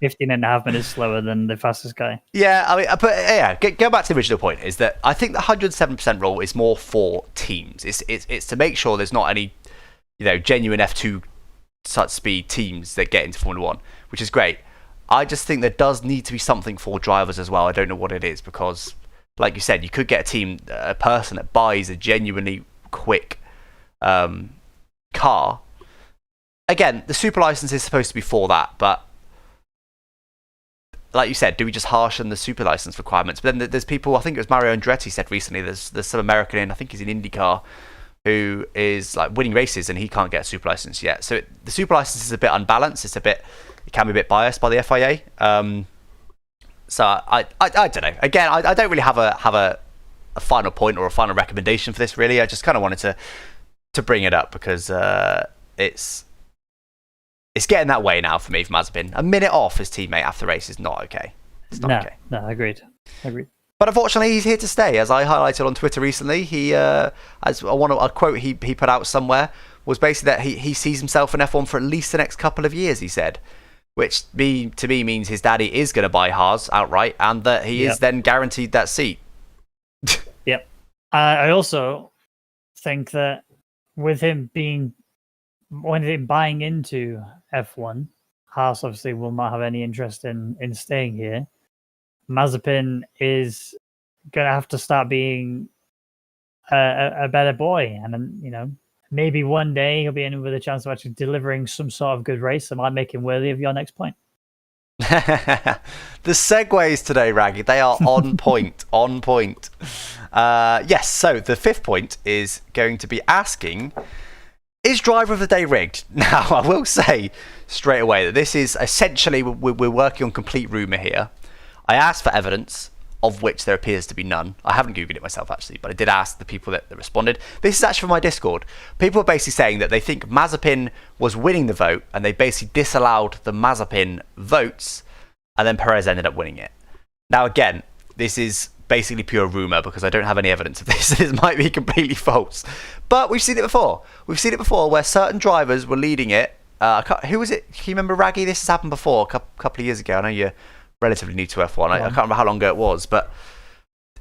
S2: 15 and a half minutes slower than the fastest guy.
S1: Yeah, I mean, but yeah, go back to the original point, is that I think the 107% rule is more for teams. It's to make sure there's not any, genuine F2 such speed teams that get into Formula 1, which is great. I just think there does need to be something for drivers as well. I don't know what it is, because, like you said, you could get a person that buys a genuinely quick car. Again, the super license is supposed to be for that, but like you said, do we just harshen the super license requirements? But then there's people, I think it was Mario Andretti said recently, there's some American I think he's in IndyCar, who is like winning races and he can't get a super license yet. So the super license is a bit unbalanced. It can be a bit biased by the FIA. So I don't know. Again, I don't really have a final point or a final recommendation for this, really. I just kind of wanted to bring it up because it's getting that way now for me, from Mazepin. A minute off his teammate after the race is not okay. It's not okay.
S2: No, agreed.
S1: But unfortunately, he's here to stay. As I highlighted on Twitter recently, a quote he put out somewhere was basically that he sees himself in F1 for at least the next couple of years, he said. Which to me means his daddy is going to buy Haas outright and that he is then guaranteed that seat.
S2: Yep. I also think that with him buying into F1, Haas obviously will not have any interest in staying here. Mazepin is going to have to start being a better boy, and then maybe one day he'll be in with a chance of actually delivering some sort of good race that might make him worthy of your next point.
S1: The segues today, Raggy, they are on point. On point. Yes, so the fifth point is going to be asking, is driver of the day rigged? Now, I will say straight away that this is essentially, we're working on complete rumour here. I asked for evidence, of which there appears to be none. I haven't Googled it myself, actually, but I did ask the people that responded. This is actually from my Discord. People are basically saying that they think Mazepin was winning the vote, and they basically disallowed the Mazepin votes, and then Perez ended up winning it. Now, again, this is basically pure rumour, because I don't have any evidence of this. This might be completely false. But we've seen it before. We've seen it before where certain drivers were leading it. Who was it? Can you remember, Raggy? This has happened before, a couple of years ago. I know you're relatively new to F1. I can't remember how long ago it was, but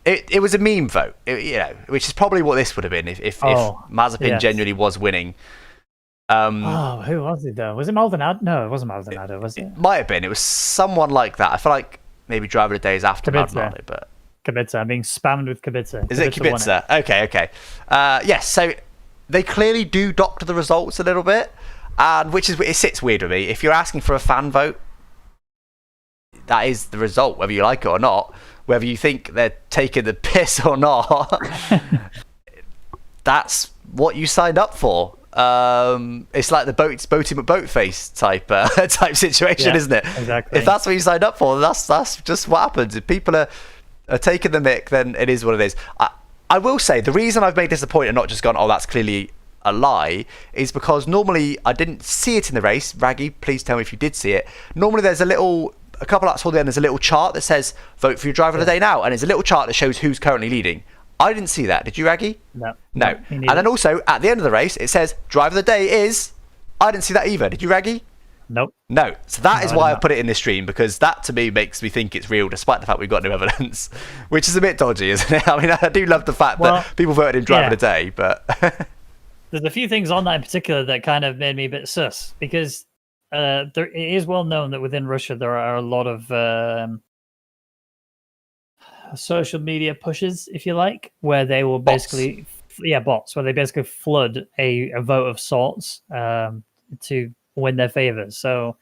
S1: it was a meme vote, which is probably what this would have been if Mazepin genuinely was winning.
S2: Who was it though? Was it Maldonado? No, it wasn't Maldonado, was it?
S1: It might have been. It was someone like that. I feel like maybe driver of the day is after Maldonado, but
S2: Kubica. I'm being spammed with Kubica.
S1: Is it Kubica? Okay. Yes. So they clearly do doctor the results a little bit, and it sits weird with me. If you're asking for a fan vote, that is the result, whether you like it or not. Whether you think they're taking the piss or not, that's what you signed up for. It's like the boating but boat face type situation, isn't it?
S2: Exactly.
S1: If that's what you signed up for, that's just what happens. If people are taking the mick, then it is what it is. I will say the reason I've made this a point and not just gone, oh, that's clearly a lie, is because normally I didn't see it in the race. Raggy, please tell me if you did see it. Normally there's a couple laps toward the end, there's a little chart that says vote for your driver of the day now, and it's a little chart that shows who's currently leading. I didn't see that. Did you, Raggy?
S2: No.
S1: And then also at the end of the race it says driver of the day is, I didn't see that either. Did you, Raggy?
S2: Nope.
S1: No. So that is why I put it in this stream, because that to me makes me think it's real, despite the fact we've got no evidence, which is a bit dodgy, isn't it? I mean, I do love the fact that people voted him driver of the day, but
S2: there's a few things on that in particular that kind of made me a bit sus, because it is well known that within Russia there are a lot of social media pushes, if you like, where they will basically bots, where they basically flood a vote of sorts to win their favors. So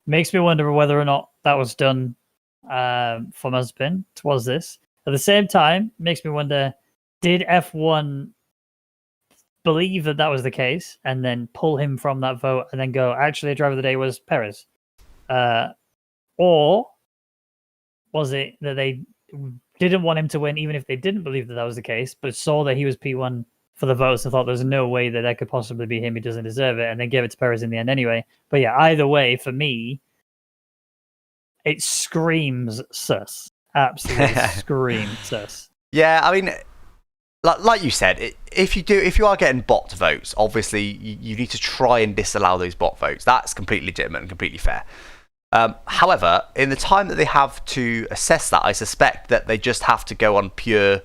S2: it makes me wonder whether or not that was done for Mazepin. Was this at the same time? Makes me wonder, did F1 believe that was the case and then pull him from that vote and then go, actually, the driver of the day was Perez? Or was it that they didn't want him to win, even if they didn't believe that was the case, but saw that he was P1 for the votes and thought there's no way that could possibly be him, he doesn't deserve it, and then gave it to Perez in the end anyway? But yeah, either way, for me, it screams sus. Absolutely screams sus.
S1: Yeah, I mean, like you said, if you are getting bot votes, obviously you need to try and disallow those bot votes. That's completely legitimate and completely fair. However, in the time that they have to assess that, I suspect that they just have to go on pure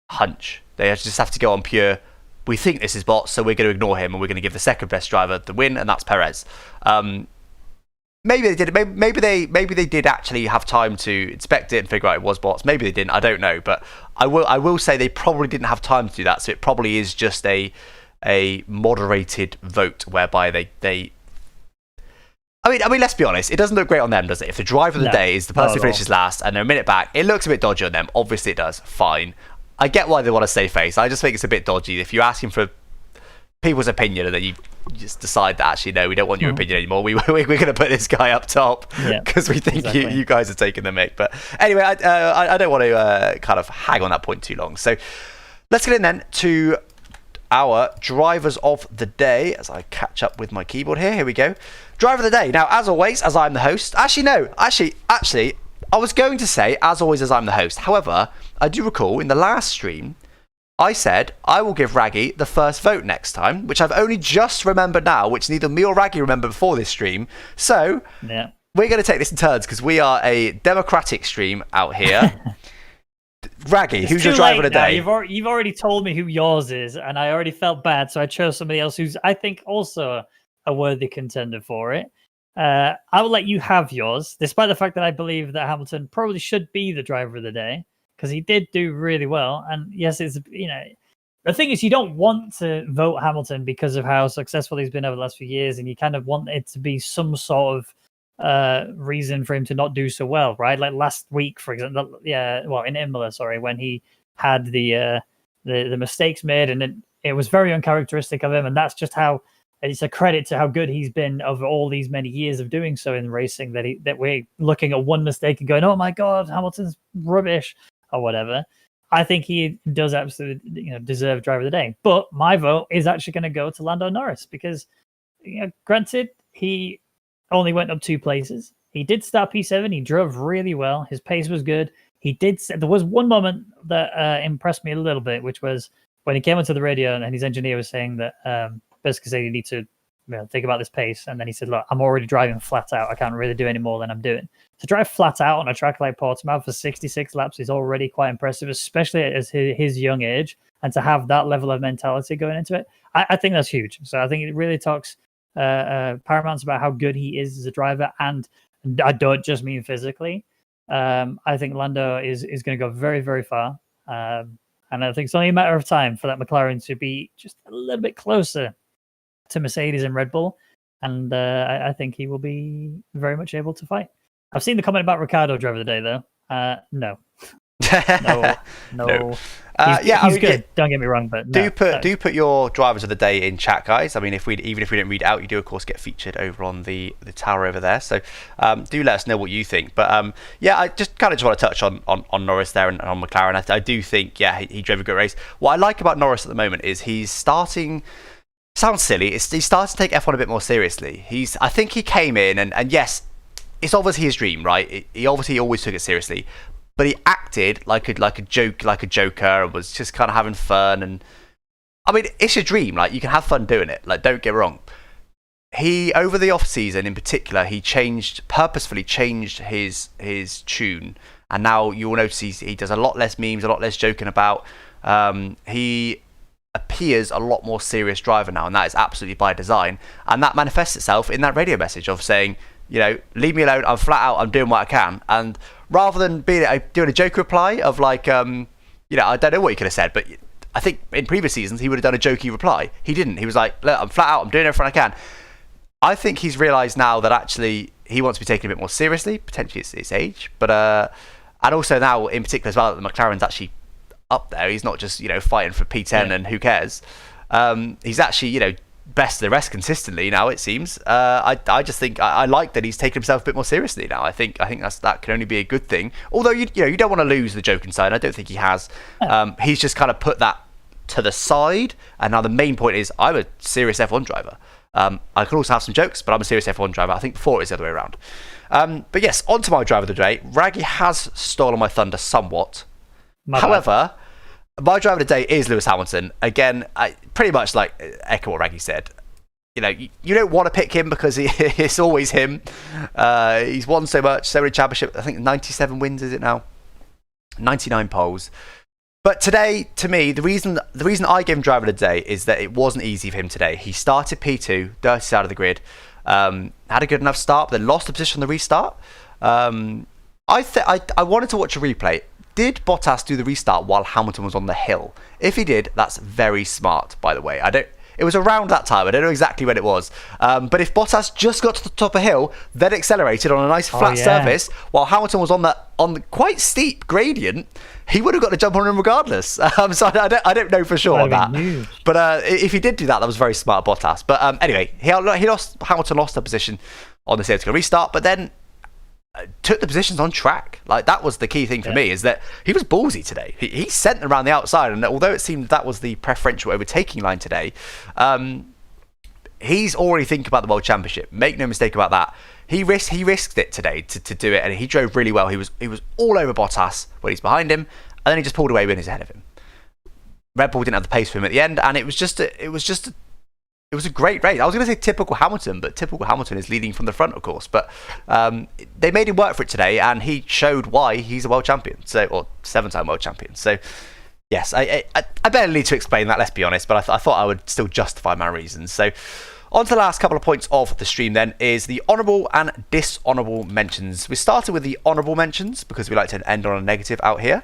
S1: hunch. They just have to go on pure, we think this is bot, so we're going to ignore him and we're going to give the second best driver the win, and that's Perez. Maybe they did. Maybe they did actually have time to inspect it and figure out it was bots. Maybe they didn't. I don't know. But I will say they probably didn't have time to do that. So it probably is just a moderated vote whereby they. I mean, let's be honest. It doesn't look great on them, does it? If the driver of the day is the person who finishes last and they're a minute back, it looks a bit dodgy on them. Obviously, it does. Fine. I get why they want to save face. I just think it's a bit dodgy if you're asking for people's opinion and then you just decide that actually no, we don't want your opinion anymore. We're going to put this guy up top because we think you guys are taking the mick. But anyway, I don't want to kind of hang on that point too long. So let's get in then to our drivers of the day as I catch up with my keyboard here. Here we go. Driver of the day. Now, as always, as I'm the host. Actually, no. Actually, I was going to say as always as I'm the host. However, I do recall in the last stream I said I will give Raggy the first vote next time, which I've only just remembered now, which neither me or Raggy remembered before this stream. So we're going to take this in turns because we are a democratic stream out here. Raggy,
S2: It's
S1: who's your
S2: too
S1: driver
S2: late
S1: of the
S2: now.
S1: day?
S2: You've already told me who yours is, and I already felt bad, so I chose somebody else who's, I think, also a worthy contender for it. I will let you have yours, despite the fact that I believe that Hamilton probably should be the driver of the day, because he did do really well. And yes, it's, the thing is, you don't want to vote Hamilton because of how successful he's been over the last few years, and you kind of want it to be some sort of reason for him to not do so well, right? Like last week, for example, in Imola, sorry, when he had the mistakes made, and it was very uncharacteristic of him, and that's just how it's a credit to how good he's been over all these many years of doing so in racing, that we're looking at one mistake and going, oh my god, Hamilton's rubbish or whatever. I think he does absolutely deserve driver of the day, but my vote is actually going to go to Lando Norris because, granted, he only went up 2 places. He did start P7. He drove really well. His pace was good. There was one moment that impressed me a little bit, which was when he came onto the radio and his engineer was saying that basically said you need to think about this pace. And then he said, look, I'm already driving flat out. I can't really do any more than I'm doing. To drive flat out on a track like Portimao for 66 laps is already quite impressive, especially at his young age. And to have that level of mentality going into it, I think that's huge. So I think it really talks paramount about how good he is as a driver, and I don't just mean physically. I think Lando is going to go very, very far, and I think it's only a matter of time for that McLaren to be just a little bit closer to Mercedes and Red Bull, and I think he will be very much able to fight. I've seen the comment about Ricciardo driver of the day, though. No. No. He's good. Don't get me wrong, but
S1: do put your drivers of the day in chat, guys. I mean, even if we don't read out, you do of course get featured over on the tower over there. So do let us know what you think. But I just want to touch on Norris there and on McLaren. I do think he drove a good race. What I like about Norris at the moment is he's starting. Sounds silly. He's starting to take F1 a bit more seriously. I think he came in and yes, it's obviously his dream, right? He obviously always took it seriously. But he acted like a joker, and was just kind of having fun. And I mean, it's your dream. Like, you can have fun doing it. Like, don't get me wrong. He, over the off season in particular, he purposefully changed his tune, and now you will notice he does a lot less memes, a lot less joking about. He appears a lot more serious driver now, and that is absolutely by design. And that manifests itself in that radio message of saying, leave me alone. I'm flat out. I'm doing what I can. And rather than doing a joke reply of like, I don't know what he could have said, but I think in previous seasons he would have done a jokey reply. He didn't. He was like, look, I'm flat out. I'm doing everything I can. I think he's realised now that actually he wants to be taken a bit more seriously. Potentially it's his age, but and also now in particular as well that the McLaren's actually up there. He's not just fighting for P10 and who cares. He's actually best of the rest consistently now, it seems. I just think I like that he's taken himself a bit more seriously now. I think that can only be a good thing. Although you don't want to lose the joking side. I don't think he has. He's just kind of put that to the side, and now the main point is I'm a serious F1 driver. I can also have some jokes, but I'm a serious F1 driver. I think before it was the other way around. But yes, on to my driver of the day. Raggy has stolen my thunder somewhat. However, my driver of the day is Lewis Hamilton. Again, I pretty much like echo what Raggy said. You don't want to pick him because it's always him. He's won so much, so many championships. I think 97 wins, is it now? 99 poles. But today, to me, the reason I gave him driver of the day is that it wasn't easy for him today. He started P2, dirty side of the grid, had a good enough start, but then lost the position on the restart. I wanted to watch a replay. Did Bottas do the restart while Hamilton was on the hill? If he did, that's very smart, by the way. It was around that time. I don't know exactly when it was. But if Bottas just got to the top of the hill, then accelerated on a nice flat surface, while Hamilton was on the quite steep gradient, he would have got the jump on him regardless. So I don't know for sure on that. But if he did do that, that was very smart, Bottas. But anyway, Hamilton lost the position on the safety car restart, but then took the positions on track. Like, that was the key thing for me, is that he was ballsy today. He sent around the outside, and although it seemed that was the preferential overtaking line today, he's already thinking about the World Championship. Make no mistake about that. He risked it today to do it, and he drove really well. He was all over Bottas when he's behind him, and then he just pulled away when he's ahead of him. Red Bull didn't have the pace for him at the end, and it was just it was a great race. I was going to say typical Hamilton, but typical Hamilton is leading from the front, of course. But they made him work for it today, and he showed why he's a world champion, or 7-time world champion. So, yes, I barely need to explain that, let's be honest, but I thought I would still justify my reasons. So, on to the last couple of points of the stream then is the honourable and dishonourable mentions. We started with the honourable mentions because we like to end on a negative out here.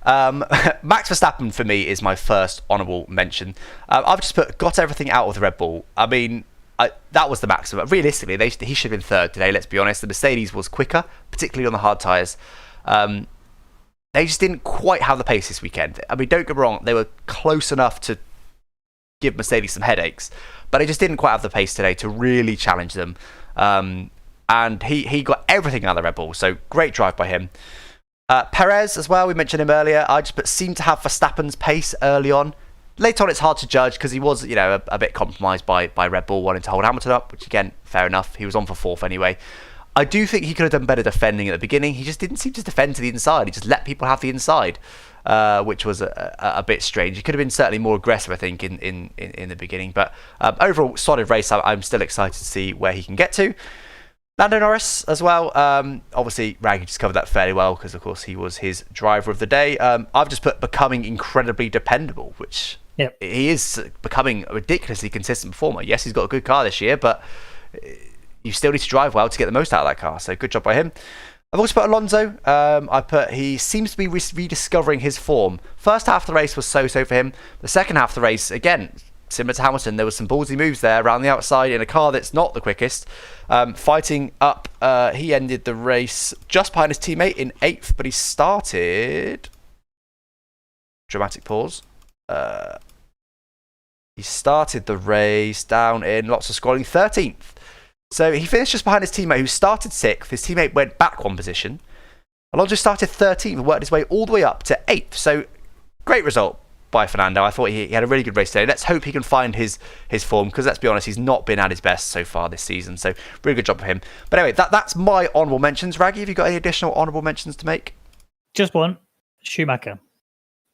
S1: Max Verstappen for me is my first honourable mention. I've just got everything out of the Red Bull. I mean, that was the maximum. Realistically, he should have been third today, let's be honest. The Mercedes was quicker, particularly on the hard tyres. They just didn't quite have the pace this weekend. I mean, don't get me wrong, they were close enough to give Mercedes some headaches, but they just didn't quite have the pace today to really challenge them. And he got everything out of the Red Bull, so great drive by him. Perez as well, we mentioned him earlier. Seemed to have Verstappen's pace early on. Later on, it's hard to judge because he was, a bit compromised by Red Bull wanting to hold Hamilton up, which again, fair enough. He was on for fourth anyway. I do think he could have done better defending at the beginning. He just didn't seem to defend to the inside. He just let people have the inside, which was a bit strange. He could have been certainly more aggressive, I think, in the beginning. But overall, solid race. I'm still excited to see where he can get to. Lando Norris as well. Obviously, Raggy just covered that fairly well because, of course, he was his driver of the day. I've just put becoming incredibly dependable, which he is becoming a ridiculously consistent performer. Yes, he's got a good car this year, but you still need to drive well to get the most out of that car. So good job by him. I've also put Alonso. He seems to be rediscovering his form. First half of the race was so-so for him. The second half of the race, again, similar to Hamilton, there was some ballsy moves there around the outside in a car that's not the quickest. Fighting up, he ended the race just behind his teammate in 8th, but he started... Dramatic pause. He started the race down in lots of scoring 13th. So he finished just behind his teammate who started 6th. His teammate went back one position. Alonso started 13th and worked his way all the way up to 8th. So great result by Fernando. I thought he had a really good race today. Let's hope he can find his form because let's be honest, he's not been at his best so far this season. So really good job for him. But anyway, that's my honourable mentions. Raggy, have you got any additional honourable mentions to make?
S2: Just one. Schumacher.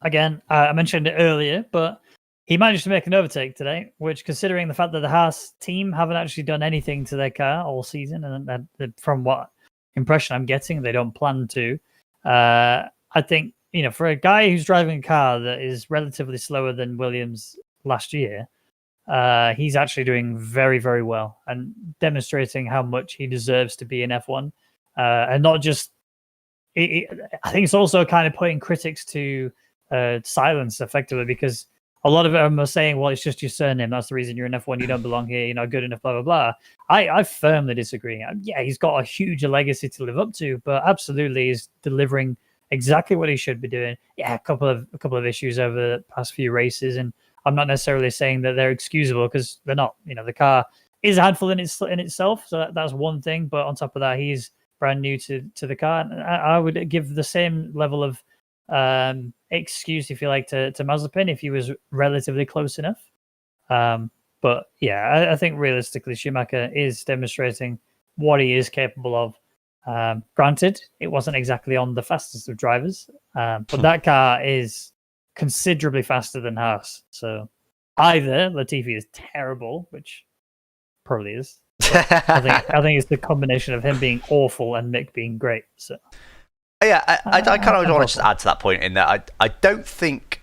S2: Again, I mentioned it earlier, but he managed to make an overtake today, which, considering the fact that the Haas team haven't actually done anything to their car all season, and from what impression I'm getting, they don't plan to. I think, for a guy who's driving a car that is relatively slower than Williams last year, he's actually doing very, very well and demonstrating how much he deserves to be in F1. And not just... I think it's also kind of putting critics to silence, effectively, because a lot of them are saying, well, it's just your surname. That's the reason you're in F1. You don't belong here. You're not good enough, blah, blah, blah. I firmly disagree. Yeah, he's got a huge legacy to live up to, but absolutely he's delivering exactly what he should be doing. Yeah, a couple of issues over the past few races, and I'm not necessarily saying that they're excusable because they're not. The car is a handful in itself, so that's one thing. But on top of that, he's brand new to the car. And I would give the same level of excuse, if you like, to Mazepin if he was relatively close enough. But yeah, I think realistically Schumacher is demonstrating what he is capable of. Granted, it wasn't exactly on the fastest of drivers, but that car is considerably faster than Haas. So either Latifi is terrible, which probably is. I think it's the combination of him being awful and Mick being great. So.
S1: Yeah, I kind of want to just add to that point in that I don't think,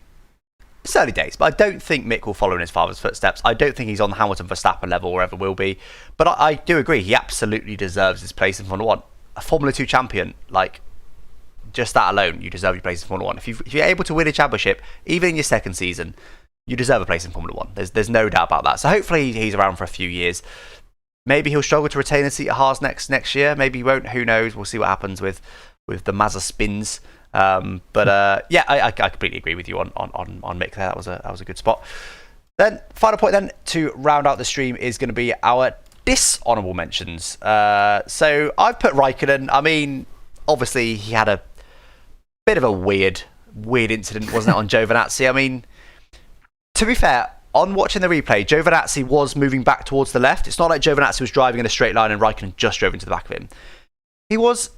S1: it's early days, but I don't think Mick will follow in his father's footsteps. I don't think he's on the Hamilton Verstappen level or ever will be. But I do agree, he absolutely deserves his place in Formula 1. A Formula 2 champion, just that alone, you deserve your place in Formula 1. If you're able to win a championship, even in your second season, you deserve a place in Formula 1. There's no doubt about that. So hopefully he's around for a few years. Maybe he'll struggle to retain a seat at Haas next year. Maybe he won't. Who knows? We'll see what happens with the Mazda spins. But yeah, I completely agree with you on Mick there. That was a good spot. Then final point then to round out the stream is going to be our dishonourable mentions. So I've put Raikkonen. I mean, obviously he had a bit of a weird incident, wasn't it, on Giovinazzi? I mean, to be fair, on watching the replay, Giovinazzi was moving back towards the left. It's not like Giovinazzi was driving in a straight line and Raikkonen just drove into the back of him. He was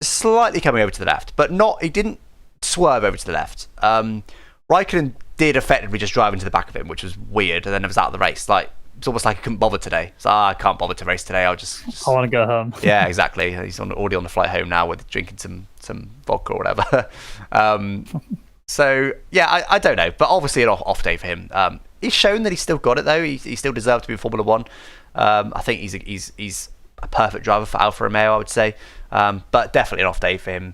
S1: slightly coming over to the left, but he didn't swerve over to the left. Raikkonen did effectively just drive into the back of him, which was weird, and then it was out of the race. it's almost like he couldn't bother today. So I can't bother to race today. I'll just
S2: I want to go home.
S1: yeah, exactly. He's already on the flight home now with drinking some vodka or whatever. So yeah, I don't know, but obviously an off day for him. He's shown that he's still got it though. He still deserves to be in Formula One. I think he's a perfect driver for Alfa Romeo, I would say. But definitely an off day for him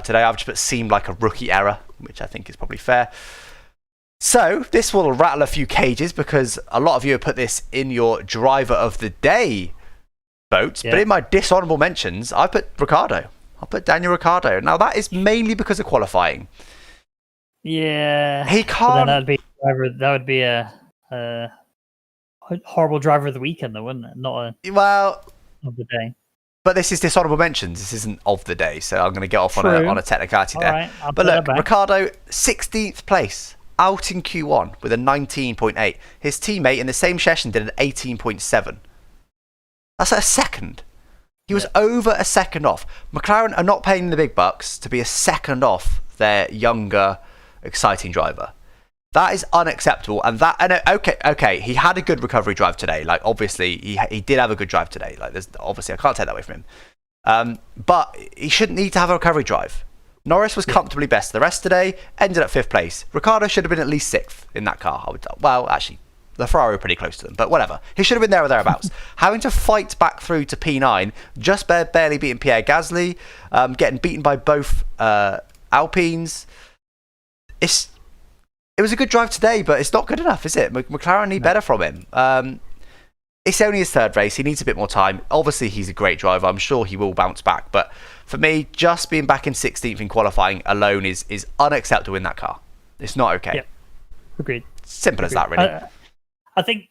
S1: today. I've just put seemed like a rookie error, which I think is probably fair. So this will rattle a few cages because a lot of you have put this in your driver of the day votes. Yeah. But in my dishonourable mentions, I put Ricciardo. I put Daniel Ricciardo. Now that is mainly because of qualifying.
S2: Yeah,
S1: he can't.
S2: That would be a horrible driver of the weekend, though, wouldn't it? Not a of the day.
S1: But this is dishonourable mentions. This isn't of the day, so I'm going to get off on a technicality there.
S2: Right,
S1: but look, Ricciardo, 16th place, out in Q1 with a 19.8. His teammate in the same session did an 18.7. That's a second. He was over a second off. McLaren are not paying the big bucks to be a second off their younger, exciting driver. That is unacceptable. And okay, he had a good recovery drive today. Like obviously he did have a good drive today. Like there's obviously I can't take that away from him. But he shouldn't need to have a recovery drive. Norris was comfortably best the rest today, ended at 5th place. Ricciardo should have been at least 6th in that car. Well, actually, the Ferrari were pretty close to them, but whatever. He should have been there or thereabouts. Having to fight back through to P9, just barely beating Pierre Gasly, getting beaten by both Alpines. It was a good drive today, but it's not good enough, is it? McLaren need better from him. It's only his 3rd race. He needs a bit more time. Obviously, he's a great driver. I'm sure he will bounce back. But for me, just being back in 16th in qualifying alone is unacceptable in that car. It's not okay.
S2: Yep. Agreed.
S1: Simple as that, really.
S2: I think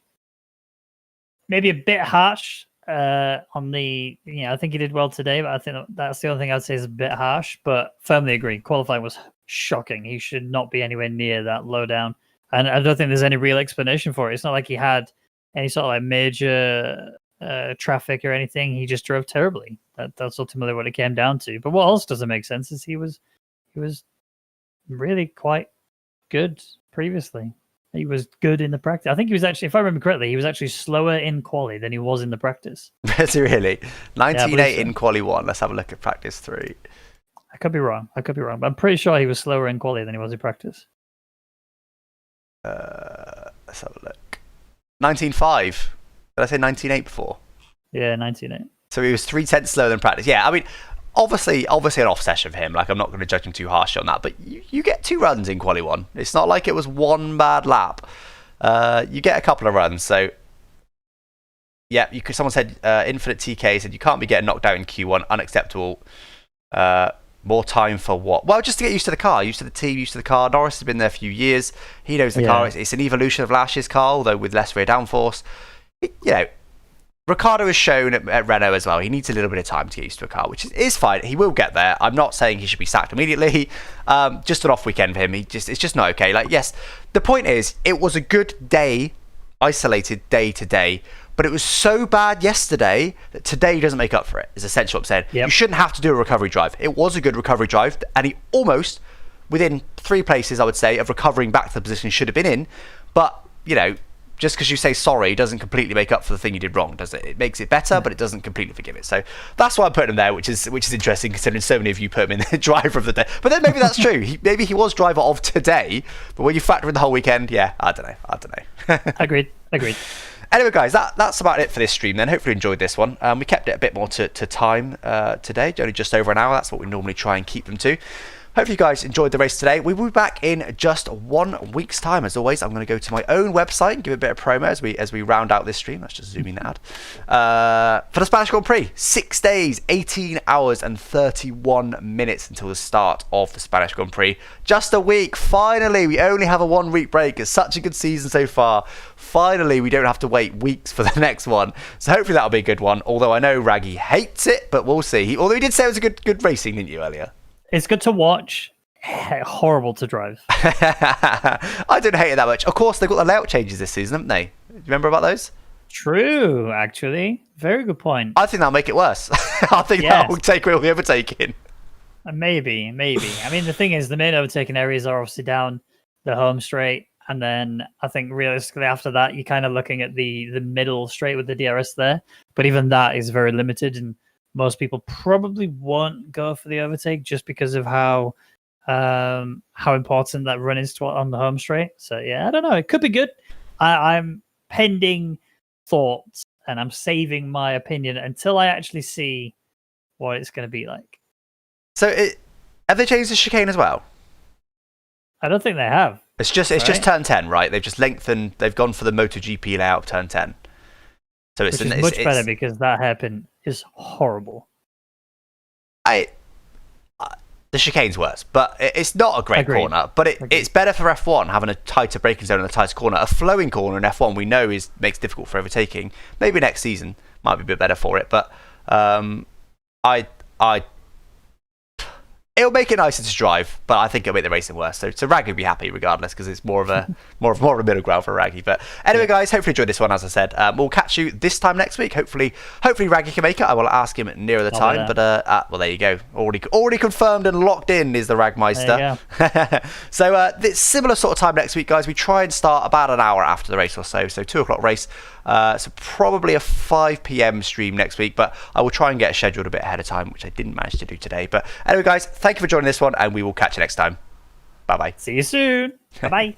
S2: maybe a bit harsh on the... I think he did well today, but I think that's the only thing I'd say is a bit harsh. But firmly agree. Qualifying was shocking. He should not be anywhere near that low down. And I don't think there's any real explanation for it. It's not like he had any sort of like major traffic or anything. He just drove terribly. That's ultimately what it came down to. But what else doesn't make sense is he was really quite good previously. He was good in the practice. I think he was actually, if I remember correctly, he was actually slower in quali than he was in the practice.
S1: Is he really? 19.8 in quali 1. Let's have a look at practice 3.
S2: I could be wrong, but I'm pretty sure he was slower in quali than he was in practice.
S1: Let's have a look. 19.5. Did I say 19.8 before?
S2: Yeah, 19.8.
S1: So he was 0.3 slower than practice. Yeah, I mean, obviously an off session for him. Like, I'm not going to judge him too harshly on that. But you get 2 runs in quali 1. It's not like it was 1 bad lap. You get a couple of runs. So, yeah, someone said, Infinite TK said, you can't be getting knocked out in Q1. Unacceptable. More time for what? Well, just to get used to the car, used to the team, used to the car. Norris has been there a few years. He knows the car. It's an evolution of last year's car, although with less rear downforce. Ricciardo has shown at Renault as well. He needs a little bit of time to get used to a car, which is fine. He will get there. I'm not saying he should be sacked immediately. Just an off weekend for him. It's just not okay. Like, yes, the point is, it was a good day, isolated day to day. But it was so bad yesterday that today doesn't make up for it, is essentially what I'm saying. Yep. You shouldn't have to do a recovery drive. It was a good recovery drive, and he almost, within 3 places, I would say, of recovering back to the position he should have been in. But, just because you say sorry doesn't completely make up for the thing you did wrong, does it? It makes it better, but it doesn't completely forgive it. So that's why I'm putting him there, which is interesting, considering so many of you put him in the driver of the day. But then maybe that's true. Maybe he was driver of today, but when you factor in the whole weekend, yeah, I don't know.
S2: Agreed.
S1: Anyway, guys, that's about it for this stream then. Hopefully you enjoyed this one. We kept it a bit more to time today, only just over an hour. That's what we normally try and keep them to. Hopefully you guys enjoyed the race today. We will be back in just 1 week's time. As always, I'm going to go to my own website and give a bit of promo as we round out this stream. Let's just zoom in that for the Spanish Grand Prix. 6 days, 18 hours and 31 minutes until the start of the Spanish Grand Prix. Just a week. Finally, we only have a 1 week break. It's such a good season so far. Finally, we don't have to wait weeks for the next one. So hopefully that'll be a good one. Although I know Rwaggy hates it, but we'll see. Although he did say it was a good racing, didn't you, earlier?
S2: It's good to watch. Horrible to drive.
S1: I don't hate it that much. Of course, they've got the layout changes this season, haven't they? Do you remember about those?
S2: True, actually. Very good point.
S1: I think that'll make it worse. I think that will take away all the overtaking.
S2: Maybe. I mean, the thing is, the main overtaking areas are obviously down the home straight And then I think realistically after that, you're kind of looking at the middle straight with the DRS there. But even that is very limited, and most people probably won't go for the overtake just because of how important that run is on the home straight. So yeah, I don't know. It could be good. I'm pending thoughts, and I'm saving my opinion until I actually see what it's going to be like.
S1: So have they changed the chicane as well?
S2: I don't think they have.
S1: It's just turn 10, right? They've just lengthened. They've gone for the MotoGP layout of turn 10. So it's
S2: much better because that hairpin is horrible.
S1: The chicane's worse, but it's not a great corner. But it's better for F1 having a tighter braking zone and a tighter corner. A flowing corner in F1 we know makes it difficult for overtaking. Maybe next season might be a bit better for it, but it'll make it nicer to drive, but I think it'll make the racing worse. So Raggy will be happy regardless because it's more of a middle ground for Raggy. But anyway, guys, hopefully you enjoyed this one. As I said, we'll catch you this time next week. Hopefully Raggy can make it. I will ask him nearer the time. But well, there you go. Already confirmed and locked in is the Ragmeister. So this similar sort of time next week, guys. We try and start about an hour after the race or so. So 2:00 race. So probably a 5 p.m. stream next week, but I will try and get it scheduled a bit ahead of time, which I didn't manage to do today. But anyway, guys, thank you for joining this one, and we will catch you next time. Bye-bye.
S2: See you soon. Bye-bye.